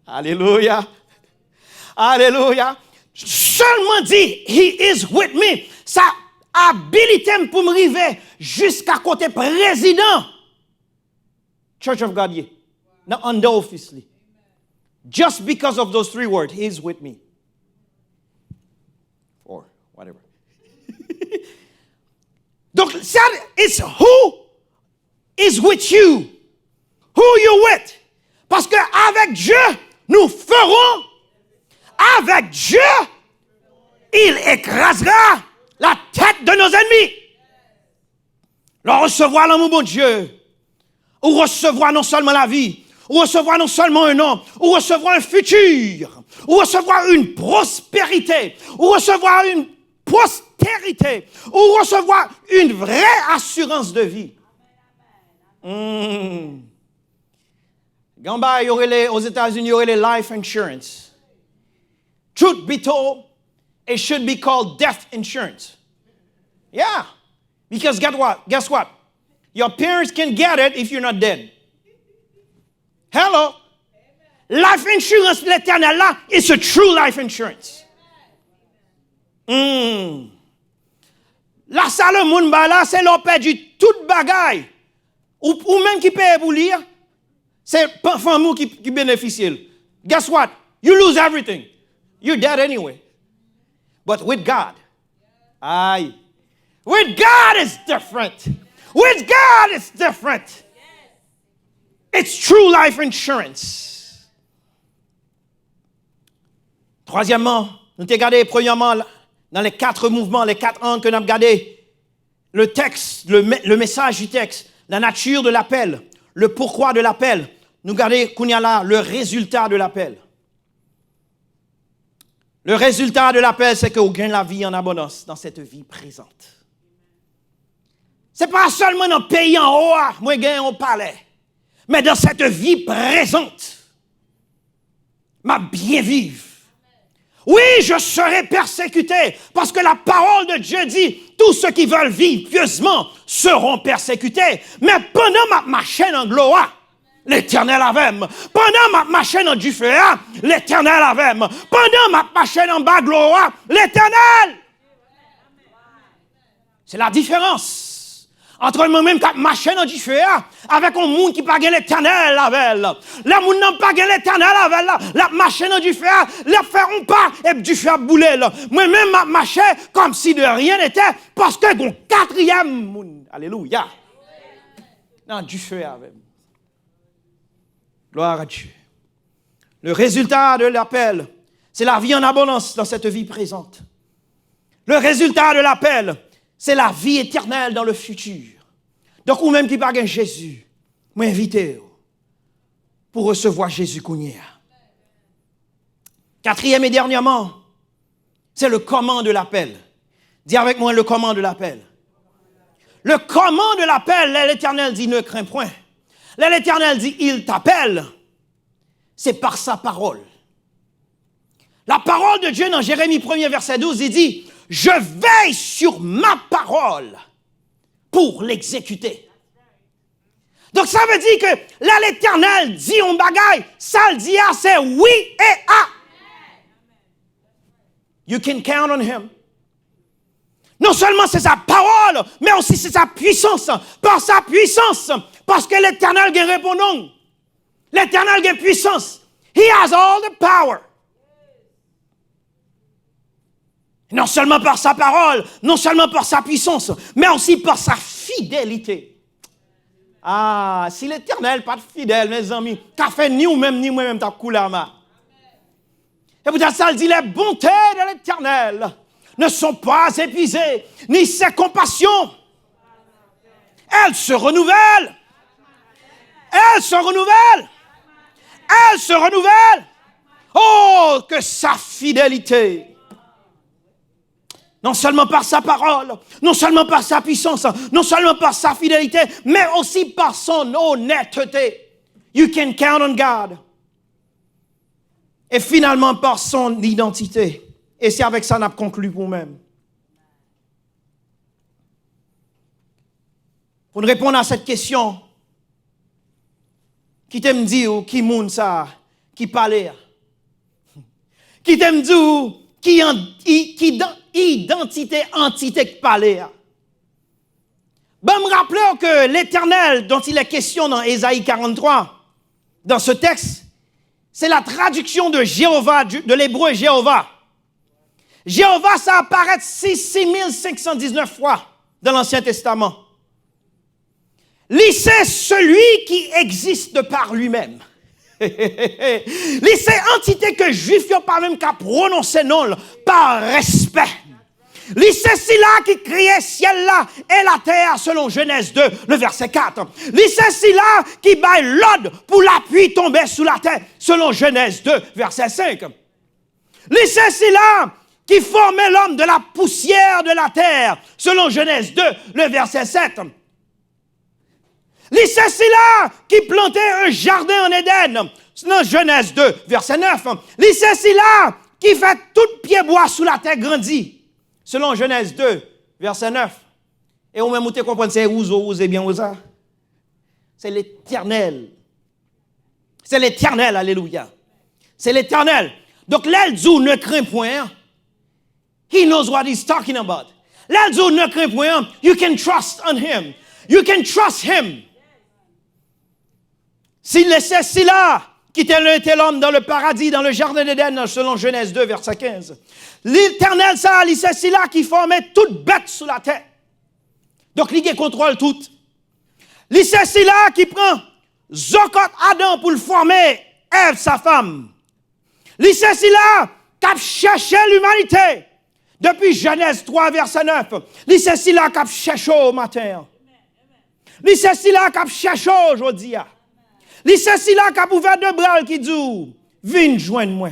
Alléluia. Alléluia. Seulement dit he is with me. Ça habilité pour me arriver jusqu'à côté président Church of God here. Now under office. Just because of those 3 words, he is with me. Or whatever. Donc, it's who is with you. Who you with. Parce que avec Dieu, nous ferons. Avec Dieu, il écrasera la tête de nos ennemis. Nous recevoir l'amour de Dieu. Ou recevoir non seulement la vie. Ou recevoir non seulement un nom. Ou recevoir un futur. Ou recevoir une prospérité. Ou recevoir une postérité. Ou recevoir une vraie assurance de vie. Gamba, aux États-Unis, il y aurait les life insurance. Truth be told, it should be called death insurance. Yeah. Because guess what? Your parents can get it if you're not dead. Hello. Life insurance, l'éternel là, it's a true life insurance. La salle moun ba là, c'est l'on perdu toute bagaille. Ou même qui paye pour lire, c'est pas famille qui bénéficie. Guess what? You lose everything. You're dead anyway. But with God, with God it's different. With God it's different. It's true life insurance. Troisièmement, nous avons regardé premièrement dans les 4 mouvements, les 4 angles que nous avons regardé, le texte, le message du texte, la nature de l'appel, le pourquoi de l'appel. Nous regardons qu'on y a là le résultat de l'appel. Le résultat de l'appel, c'est qu'on gagne la vie en abondance dans cette vie présente. Ce n'est pas seulement dans le pays en haut, moi, je gagne au palais. Mais dans cette vie présente, ma bien vivre. Oui, je serai persécuté, parce que la parole de Dieu dit, tous ceux qui veulent vivre pieusement seront persécutés. Mais pendant ma chaîne en gloire, l'Éternel avec moi. Pendant ma chaîne en du feu, l'Éternel avec moi. Pendant ma chaîne en bas gloire, l'Éternel. C'est la différence entre moi-même qui ma chaîne en du feu avec un monde qui n'a pas l'Éternel avec elle. La monde n'a pas l'Éternel avec elle. La ma chaîne en du feu, les feront pas et du feu à bouler. Moi-même ma chaîne comme si de rien n'était parce que mon 4e monde. Alléluia. Non, du feu avec. Gloire à Dieu. Le résultat de l'appel, c'est la vie en abondance dans cette vie présente. Le résultat de l'appel, c'est la vie éternelle dans le futur. Donc, ou même qui parle Jésus, m'invitez pour recevoir Jésus Kounia. 4e et dernièrement, c'est le comment de l'appel. Dis avec moi le comment de l'appel. Le comment de l'appel, l'Éternel dit ne crains point. L'Éternel dit, il t'appelle, c'est par sa parole. La parole de Dieu dans Jérémie 1er verset 12, il dit, je veille sur ma parole pour l'exécuter. Donc ça veut dire que là l'Éternel dit on bagaille, ça le dit c'est oui et ah. You can count on him. Non seulement c'est sa parole, mais aussi c'est sa puissance. Par sa puissance, parce que l'Éternel a répondant. L'Éternel a puissance. He has all the power. Non seulement par sa parole, non seulement par sa puissance, mais aussi par sa fidélité. Ah, si l'Éternel n'est pas fidèle, mes amis, qu'a fait ni moi-même ta coulama. Et vous dites ça, il dit les bontés de l'Éternel ne sont pas épuisées, ni ses compassions. Elles se renouvellent. Elles se renouvellent. Elles se renouvellent. Oh, que sa fidélité. Non seulement par sa parole, non seulement par sa puissance, non seulement par sa fidélité, mais aussi par son honnêteté. You can count on God. Et finalement par son identité. Et c'est avec ça qu'on a conclu pour nous-mêmes. Pour nous répondre à cette question, qui t'aime dire qui moun ça, qui parle, qui t'aime dire qui identité, entité qui parle. Ben, me rappelez que l'Éternel dont il est question dans Ésaïe 43, dans ce texte, c'est la traduction de Jéhovah, de l'hébreu Jéhovah. Jéhovah, ça apparaît 6519 fois dans l'Ancien Testament. C'est celui qui existe par lui-même. C'est entité que Juif n'a pas même qu'à prononcer non par respect. C'est celui-là qui criait ciel là et la terre selon Genèse 2, le verset 4. C'est celui-là qui baille l'ordre pour la pluie tomber sous la terre selon Genèse 2, verset 5. C'est celui-là qui formait l'homme de la poussière de la terre selon Genèse 2, le verset 7. C'est celui-là qui plantait un jardin en Éden, dans Genèse 2, verset 9. C'est celui-là qui fait tout pied bois sous la terre grandit, selon Genèse 2, verset 9. Et on même vous comprendre, c'est où c'est bien où ça. C'est l'Éternel. C'est l'Éternel, alléluia. C'est l'Éternel. Donc l'Elzou ne craint point. He knows what he's talking about. L'Elzou ne craint point. You can trust on him. You can trust him. S'il laissait Scylla, qui était l'homme dans le paradis, dans le jardin d'Éden, selon Genèse 2, verset 15. L'Éternel, ça, c'est Scylla qui formait toute bête sous la terre. Donc, il contrôle tout. C'est Scylla qui prend Zokot Adam pour le former Ève, sa femme. Li c'est si là qu'a cherché l'humanité depuis Genèse 3, verset 9. Li c'est si là qu'a cherché au matin. Li c'est si là qu'a cherché aujourd'hui. Li c'est si là qu'a ouvert de bras qui dit viens joindre moi.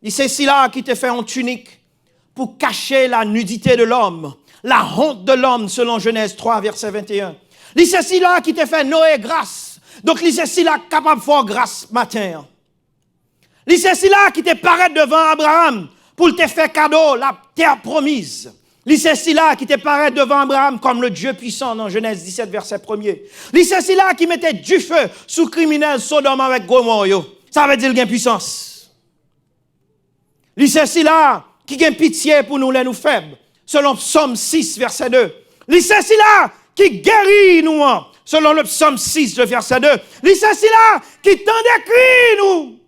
Li c'est si là qui te fait en tunique pour cacher la nudité de l'homme, la honte de l'homme selon Genèse 3, verset 21. Li c'est si là qui te fait Noé grâce. Donc li c'est si là capable de faire grâce matin. Li c'est si là qui te paraît devant Abraham pour te faire cadeau la terre promise. Li c'est si là qui te paraît devant Abraham comme le Dieu puissant dans Genèse 17, verset 1er. Li c'est si là qui mettait du feu sous criminel Sodome avec Gomorrhe. Ça veut dire qu'il y a puissance. Li c'est si là qui a pitié pour nous les nous faibles. Selon Psaume 6, verset 2. Li c'est si là qui guérit nous. Selon le Psaume 6, verset 2. Li c'est si là qui tend des cris nous.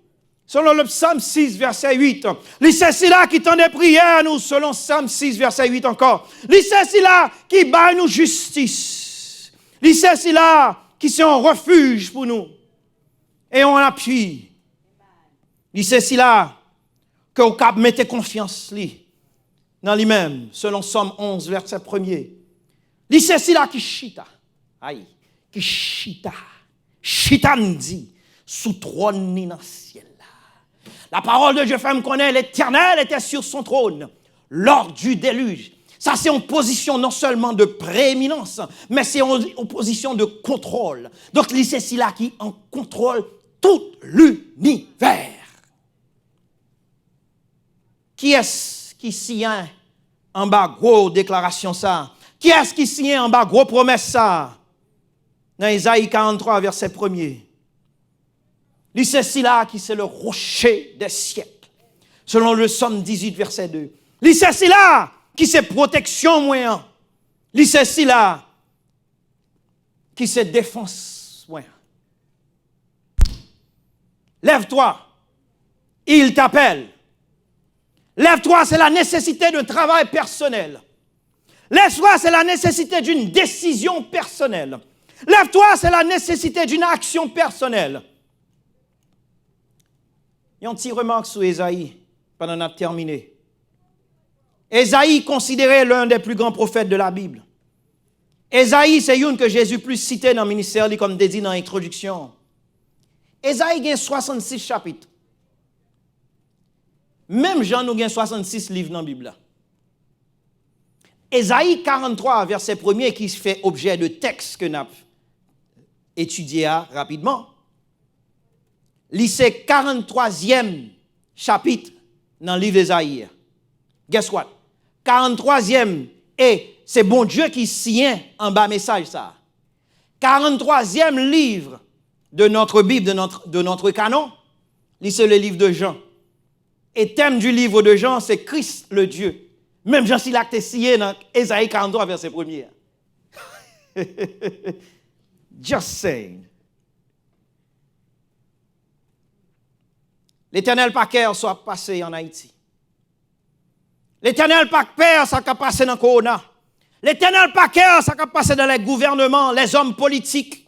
Selon le Psaume 6, verset 8. Li c'est si là qui tend des prières nous. Selon Psaume 6, verset 8 encore. Li c'est si là qui bat nous justice. Li c'est si là qui sont un refuge pour nous. Et on appuie. Li c'est si là que au cap mettez confiance li dans lui-même, selon Somme 11, verset 1er. Li c'est si là qui chita. Aïe, qui chita. Chitandi sous trône ni dans le ciel. La parole de Dieu fait me connaître, l'Éternel était sur son trône lors du déluge. Ça, c'est en position non seulement de prééminence, mais c'est en position de contrôle. Donc, c'est celui-là qui en contrôle tout l'univers. Qui est-ce qui signe en bas gros déclaration ça? Qui est-ce qui signe en bas gros promesse ça? Dans Isaïe 43, verset 1er. C'est celui-là qui c'est le rocher des siècles. Selon le Somme 18, verset 2. C'est celui-là qui c'est protection moyen. C'est celui-là qui c'est défense moyen. Lève-toi. Il t'appelle. Lève-toi, c'est la nécessité d'un travail personnel. Lève-toi, c'est la nécessité d'une décision personnelle. Lève-toi, c'est la nécessité d'une action personnelle. Il y a une petite remarque sur Ésaïe, pendant qu'on a terminé. Ésaïe considéré l'un des plus grands prophètes de la Bible. Ésaïe, c'est une que Jésus plus cité dans le ministère, comme dit dans l'introduction. Ésaïe a 66 chapitres. Même Jean nous a 66 livres dans la Bible. Ésaïe 43, verset 1er, qui fait objet de texte que nous avons étudié rapidement. C'est 43e chapitre dans le livre d'Ésaïe. Guess what? 43e, et c'est bon Dieu qui signe en bas message ça. 43e livre de notre Bible, de notre canon, c'est le livre de Jean. Et thème du livre de Jean, c'est Christ le Dieu. Même Jean s'il a signé dans Ésaïe 43, verset 1er. Just saying. L'Éternel pas cœur soit passé en Haïti. L'Éternel pas peur ça qui passé dans le Corona. L'Éternel pas cœur ça qui passé dans les gouvernements, les hommes politiques.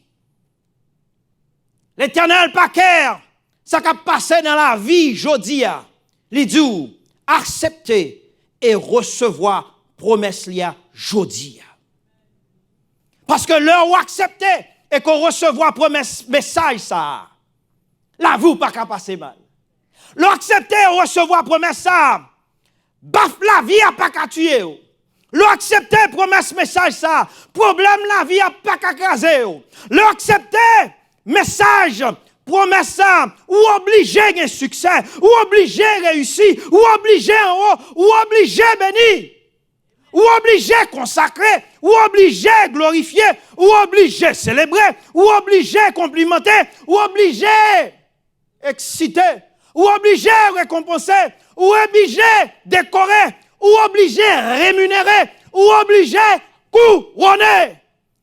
L'Éternel pas cœur ça qui passé dans la vie jodia. Les dit accepter et recevoir promesse lia jodia. Parce que l'heure où accepter et qu'on recevoir promesse message ça. La vous pas qu'à passer mal. L'accepter et recevoir promesse ça. Baf la vie a pas qu'à tuer. L'accepter promesse message ça. Problème la vie a pas qu'à craser. L'accepter message promesse ça. Ou obligé un succès, ou obligé réussir, ou obligé en haut, ou obligé béni. Ou obligé consacrer, ou obligé glorifier, ou obligé célébrer, ou obligé complimenter, ou obligé exciter, ou obligé récompenser, ou obligé décorer, ou obligé rémunérer, ou obligé couronner.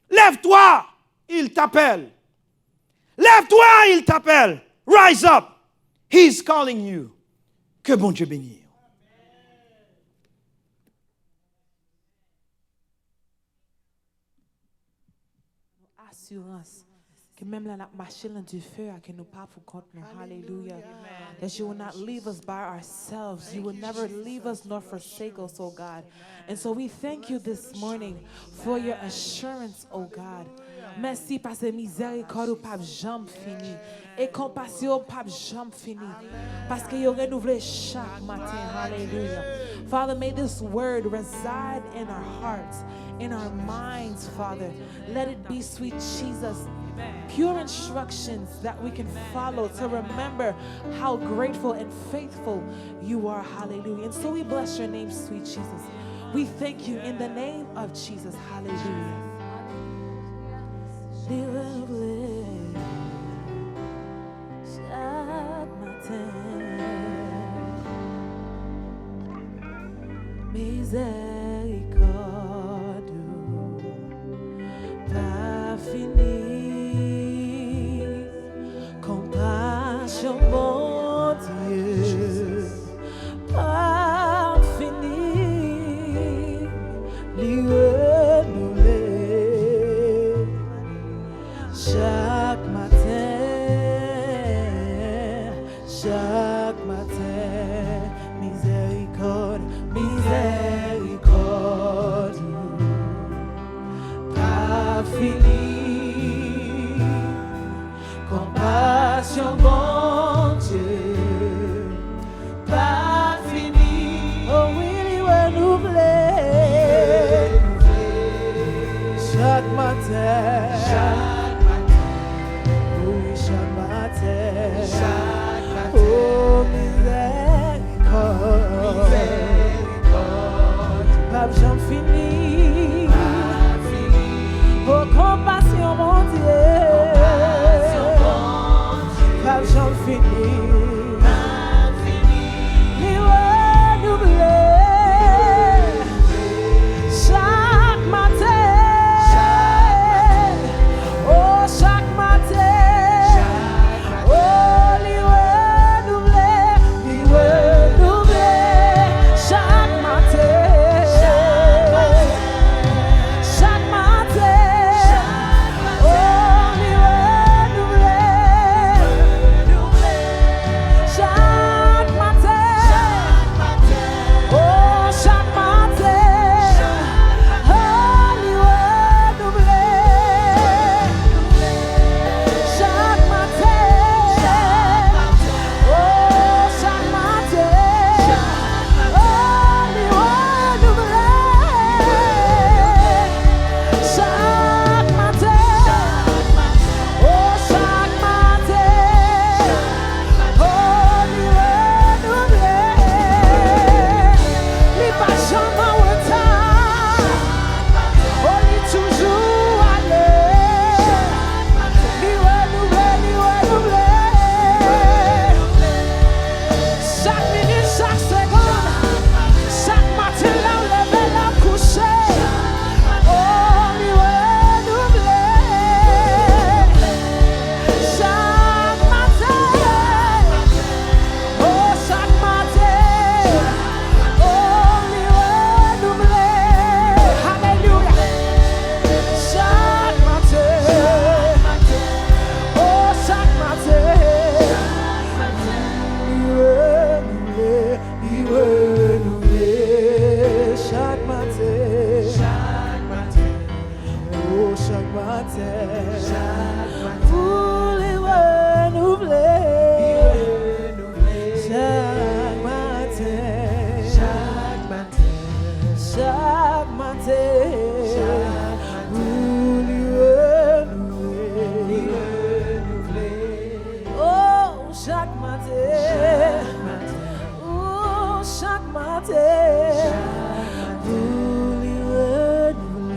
Lève-toi, il t'appelle. Lève-toi, il t'appelle. Rise up. He's calling you. Que bon Dieu bénisse. assurance que même là, la machine du feu, que nous pas pour compte nous. Hallelujah. That you will not leave us by ourselves. You will never leave us nor forsake us, oh God. And so we thank you this morning for your assurance, oh God. Merci parce que miséricorde ou pas jamais fini. Et compassion pas jamais fini. Parce que you renouvelé chaque matin. Hallelujah. Father, may this word reside in our hearts, in our minds, Father. Let it be, sweet Jesus, pure instructions that we can follow to remember how grateful and faithful you are. Hallelujah. And so we bless your name, sweet Jesus. We thank you in the name of Jesus. Hallelujah. Miséricorde pas fini, compassion mon Dieu pas fini, lui renouveler chaque matin, miséricorde, miséricorde, pas fini, compassion, bon Dieu, pas fini, oh oui, renouveler, chaque matin, oui, chaque matin, oh miséricorde, pas jamais fini, oh compassion mon Dieu, pas jamais fini, lui renouveler chaque matin, oh chaque matin, oh lui renouveler chaque matin, chaque matin, oh lui renouveler chaque matin, oh chaque matin, oh lui renouveler chaque matin, oh chaque matin, oh lui renouveler chaque matin, oh chaque matin, oh lui renouveler, lui pas jamais en retard, oh lui toujours aller, lui renouveler, chaque minute, chaque seconde, chaque matin là on lève la coucher, oh lui renouveler chaque matin, oh chaque matin, oh lui renouveler, alléluia, chaque matin, oh chaque matin, lui renouveler chaque matin, oh chaque matin, vous les renouveler chaque matin, vous les renouveler, oh chaque matin, oh chaque matin, vous les renouveler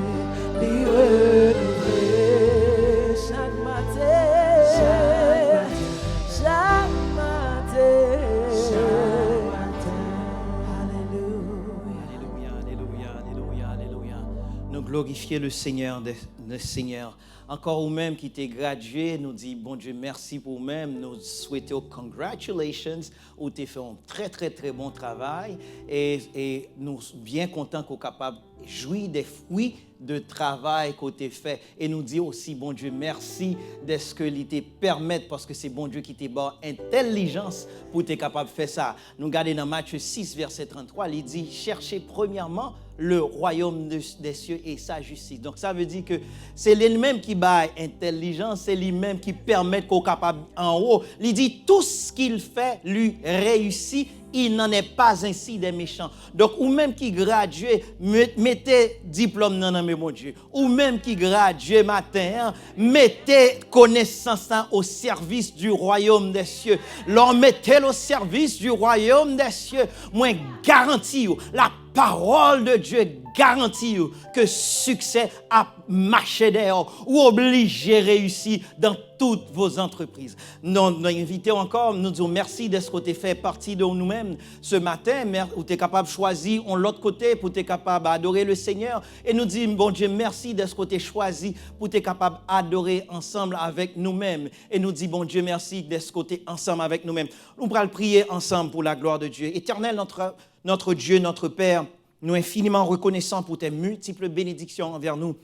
chaque matin, chaque matin, alléluia. Alléluia, alléluia, alléluia, alléluia. Nous glorifions le Seigneur, le Seigneur. Encore vous-même qui t'es gradué, nous dit bon Dieu merci pour vous-même. Nous souhaitons congratulations, où tu as fait un très très très bon travail et nous bien contents qu'on soit capable jouit des fruits de travail qu'on t'a fait. Et nous dit aussi, bon Dieu, merci de ce que il te permette, parce que c'est bon Dieu qui te donne intelligence pour être capable de faire ça. Nous regardons dans Matthieu 6, verset 33, il dit, cherchez premièrement le royaume des cieux et sa justice. Donc ça veut dire que c'est lui-même qui baille intelligence, c'est lui-même qui permet qu'on soit capable en haut. Il dit, tout ce qu'il fait lui réussit. Il n'en est pas ainsi des méchants. Donc, ou même qui gradué, mettez diplôme dans mon Dieu. Ou même qui gradué matin, mettez connaissance au service du royaume des cieux. L'on mettez au service du royaume des cieux. Moi, garantis la parole de Dieu garantit que succès a marché dehors ou obligé réussir dans toutes vos entreprises. Nous invitons encore, nous disons merci de ce que tu fait partie de nous-mêmes ce matin, où tu es capable de choisir l'autre côté pour être capable d'adorer le Seigneur. Et nous disons, bon Dieu, merci de ce que tu as choisi pour être capable d'adorer ensemble avec nous-mêmes. Et nous disons, bon Dieu, merci de ce que tu es ensemble avec nous-mêmes. Nous allons prier ensemble pour la gloire de Dieu. Éternel, notre Dieu, notre Père, nous infiniment reconnaissants pour tes multiples bénédictions envers nous.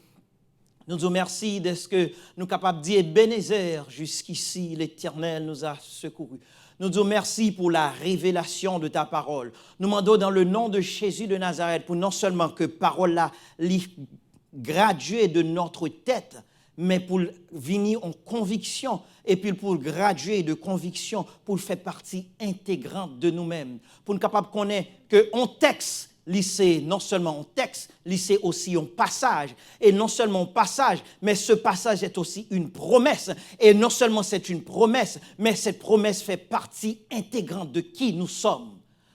Nous disons merci de ce que nous sommes capables de dire Ebenezer, jusqu'ici l'Éternel nous a secourus. Nous disons merci pour la révélation de ta parole. Nous demandons dans le nom de Jésus de Nazareth pour non seulement que parole-là graduer de notre tête, mais pour venir en conviction et puis pour graduer de conviction, pour faire partie intégrante de nous-mêmes. Pour nous capables de connaître qu'un texte, lycée, non seulement un texte, lycée aussi un passage. Et non seulement un passage, mais ce passage est aussi une promesse. Et non seulement c'est une promesse, mais cette promesse fait partie intégrante de qui nous sommes.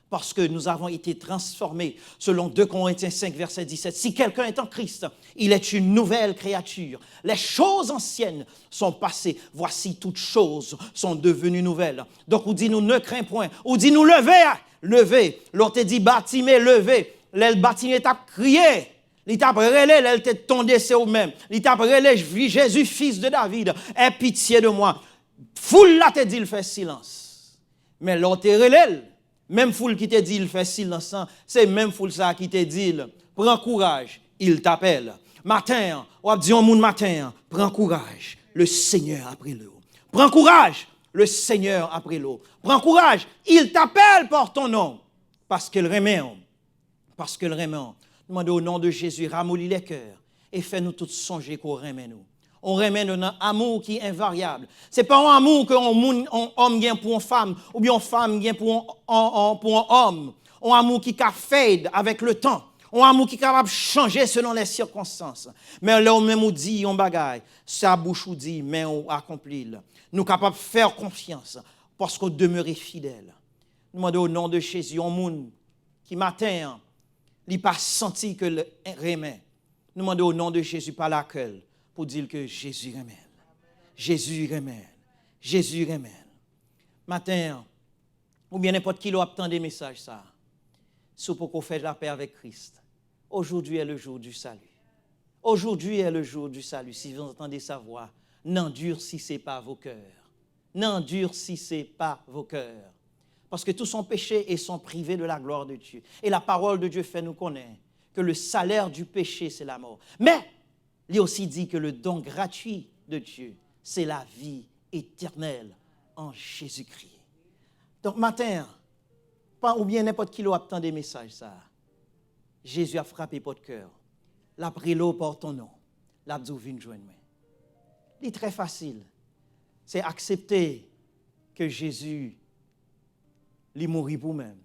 Parce que nous avons été transformés, selon 2 Corinthiens 5, verset 17. Si quelqu'un est en Christ, il est une nouvelle créature. Les choses anciennes sont passées. Voici toutes choses sont devenues nouvelles. Donc, on dit nous ne crains point. On dit nous levez. L'autre te dit bâtimez, levez. L'elle bâtimé t'a crié. Il t'a relé, l'elle t'a tombé c'est au même. Il t'a relé, Jésus, fils de David, aie pitié de moi. Foule là te dit, il fait silence. Mais l'autre te relé. Même foule qui te dit, il fait silence, c'est même foule ça qui te dit, prends courage, il t'appelle. Matin, on dit un monde matin, prends courage, le Seigneur a pris l'eau. Prends courage, le Seigneur a pris l'eau. Prends courage, il t'appelle par ton nom, parce qu'il remet. Nous demandons au nom de Jésus, ramollis les cœurs et fais-nous tous songer qu'on remet nous. On remet un amour qui est invariable. Ce n'est pas un amour qu'un homme gagne pour une femme, ou bien une femme gagne pour un homme. Un amour qui fade avec le temps. Un amour qui est capable de changer selon les circonstances. Mais là, on même dit un bagaille, sa bouche ou dit, mais on accomplit. Nous sommes capables de faire confiance parce qu'on demeure fidèle. Nous demandons au nom de Jésus, un monde qui matin, il n'a pas senti que le remet. Nous demandons au nom de Jésus par laquelle. Pour dire que Jésus remène. Jésus remène. Jésus remène. Matin, ou bien n'importe qui attend des messages, ça. C'est pour qu'on fasse la paix avec Christ. Aujourd'hui est le jour du salut. Aujourd'hui est le jour du salut. Si vous entendez sa voix, n'endurcissez pas vos cœurs. N'endurcissez pas vos cœurs. Parce que tous sont péchés et sont privés de la gloire de Dieu. Et la parole de Dieu fait nous connaître que le salaire du péché, c'est la mort. Mais, il a aussi dit que le don gratuit de Dieu, c'est la vie éternelle en Jésus-Christ. Donc, matin, pas ou bien n'importe qui attend des messages, ça. Jésus a frappé votre cœur. L'a pris l'eau par ton nom. L'a dit, viens joindre moi. C'est très facile. C'est accepter que Jésus lui mourit pour même.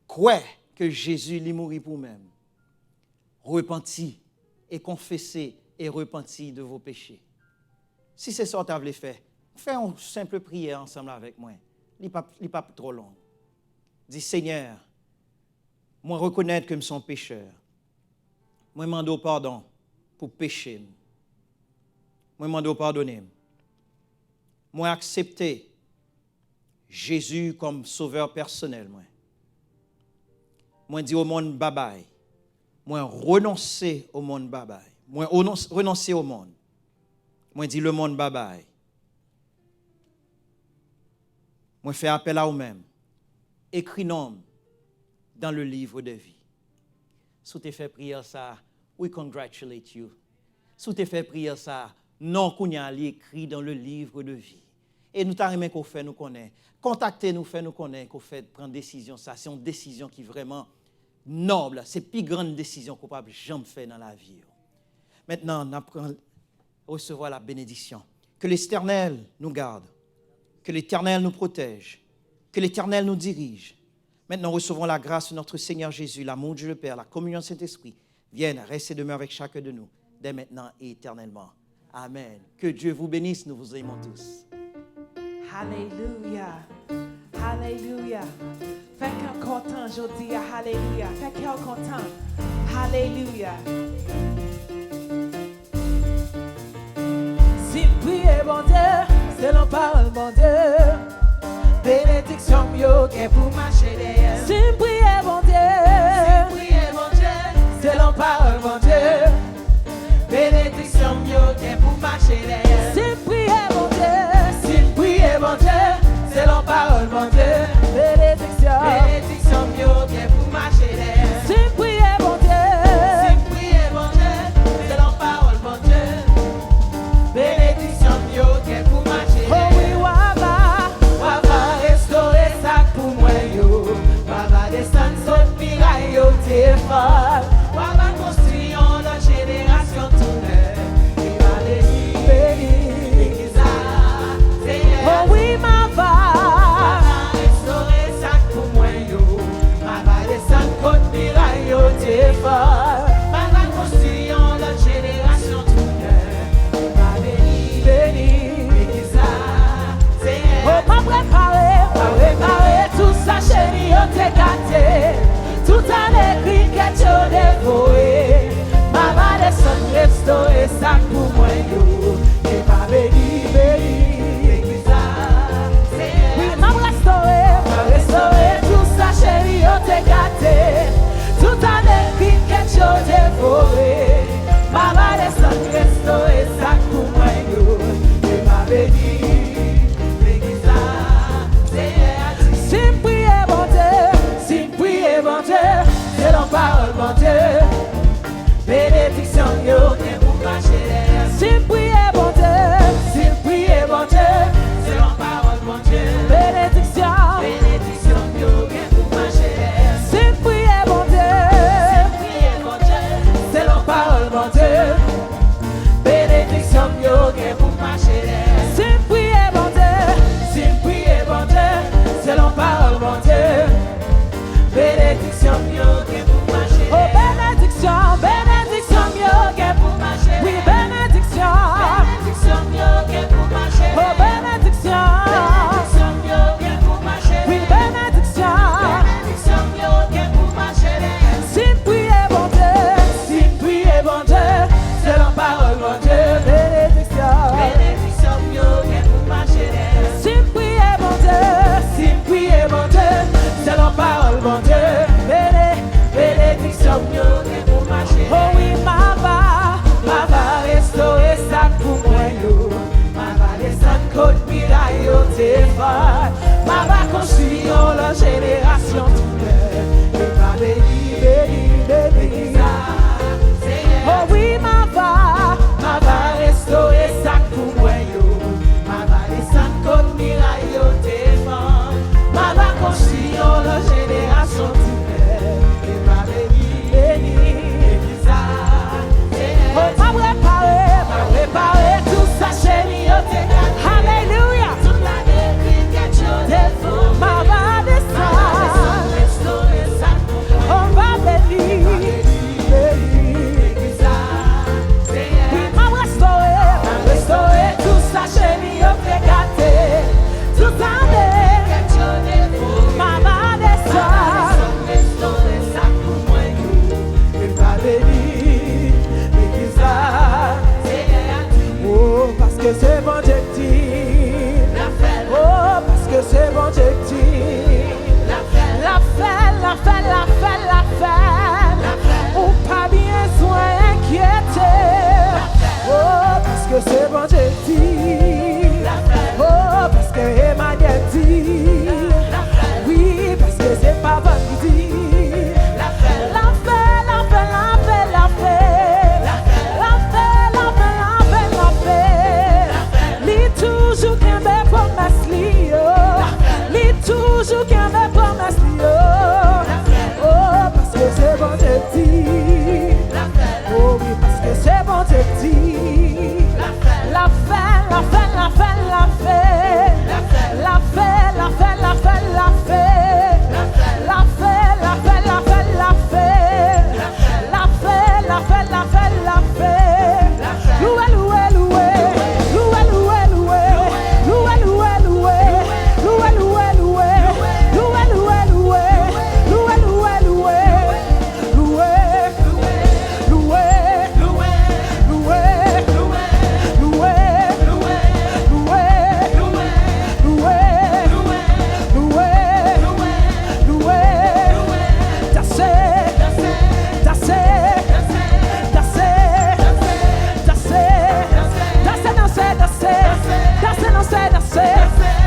Croire que Jésus lui mourit pour même. Repentir et confesser et repentir de vos péchés. Si c'est ça que vous avez fait, faites une simple prière ensemble avec moi. Il n'est pas trop long. Dis, Seigneur, moi reconnaître que je suis pécheur. Moi demande pardon pour pécher. Moi demande pardonner. Moi accepter Jésus comme sauveur personnel. Moi dis au monde bye bye. Moi renoncer au monde bye bye. Moi renoncer au monde. Moi dis le monde bye bye. Moi fais appel à vous-même. Écris nom dans le livre de vie. Sous tes fait prière ça, we congratulate you. Sous tes fait prière ça, non qu'on y a écrit dans le livre de vie. Et nous t'arrêtons qu'on fait nous connaît. Contactez-nous, fait nous connaît qu'on fait prendre décision ça, c'est une décision qui est vraiment noble, c'est la plus grande décision qu'on peut jamais faire dans la vie. Maintenant, on apprend à recevoir la bénédiction. Que l'Éternel nous garde, que l'Éternel nous protège, que l'Éternel nous dirige. Maintenant, recevons la grâce de notre Seigneur Jésus, l'amour de Dieu le Père, la communion de Saint-Esprit. Vienne, reste et demeure avec chacun de nous, dès maintenant et éternellement. Amen. Que Dieu vous bénisse, nous vous aimons tous. Alléluia. Alléluia. Fait qu'un content, je dis Alléluia. Fait qu'un content. Alléluia. Si priez, bon Dieu, c'est la parole, bon Dieu. Bénédiction, yo, qui est pour marcher derrière. Si priez, bon Dieu. Si priez, bon Dieu, c'est la parole, bon Dieu. Bénédiction, yo, qui est pour marcher derrière. Si priez, bon Dieu. Si priez, bon Dieu, c'est la parole, bon Dieu. Bénédiction, bénédiction, yo, qui est pour marcher derrière. Si priez, bon Dieu. Si priez, bon Dieu, c'est la parole, bon Dieu. Bénédiction, yo, qui est pour marcher derrière. Oh oui, wava restaurer ça pour moi, yo. Wava descendre sur piraille, yo, t'es fort. Wava construire la génération tournée. Il va bénir, oh oui, wava restaurer ça pour moi, yo. Wava descendre sur piraille, yo, t'es fort. Wava construire la génération tournée. Il va bénir, oh, pas préparer tout ça, chérie, on t'est gâté. Tout à l'écrit que tu as dévoré. Maman descend, restaurer ça pour moi, yo. Et pas béni, oui, maman restaurer tout ça, chérie, on t'est gâté. Tout à l'écrit que tu as dévoré. Maman descend, restaurer ça pour moi, yo. Et pas béni. C'est la parole, bon Dieu. Bénédiction, yo, qui est pour marcher derrière. Si priez, bon Dieu. Si priez, bon Dieu. C'est la parole, bon Dieu. Bénédiction, bénédiction, yo, qui est pour marcher derrière. Si priez, bon Dieu. Si priez, bon Dieu. C'est la parole, bon Dieu. Bénédiction, yo, qui est pour marcher derrière. Si priez, bon Dieu. Si priez, bon Dieu. C'est la parole, bon Dieu. Bénédiction, yo, qui est pour marcher. Oh, bénédiction, bénédiction, yo, qui est pour marcher. Oui, bénédiction, bénédiction, yo, qui est pour marcher. Oh, bénédiction, bénédiction, yo, qui est pour marcher. Oui, bénédiction, bénédiction, yo, qui est pour marcher. Si priez, bon Dieu, si priez, bon Dieu, c'est la parole, bon Dieu. Bénédiction, bénédiction, yo, qui est pour marcher. Si priez, bon Dieu, si priez, bon Dieu, c'est la parole, bon Dieu. Bénédiction, yo, qui est pour marcher. Oh oui, ma va restaurer ça pour moi, yo. Ma va descendre côte piraille, yo, t'es fort. Ma va construire la génération toute. Et va béni. Oh oui, ma va restaurer ça pour moi, yo. Ma va descendre côte piraille, yo, t'es fort. Ma va construire la génération toute. Préparer tout ça, chérie, alléluia. Toute la défense, ma va descendre, restaurer ça. On va bénir, oui, ma restaurer tout ça, chérie, gâté. Toute la défense, ma va descendre, restaurer ça pour moi, et va bénir, parce que c'est bon Dieu qui dit. Oh, parce que c'est bon Dieu qui dit. La fait. Ou pas bien soin inquiété. Oh, parce que c'est bon Dieu qui dit. Oh, parce que Emmanuel dit. Oui, parce que c'est pas bon qui dit. La fait. That's it.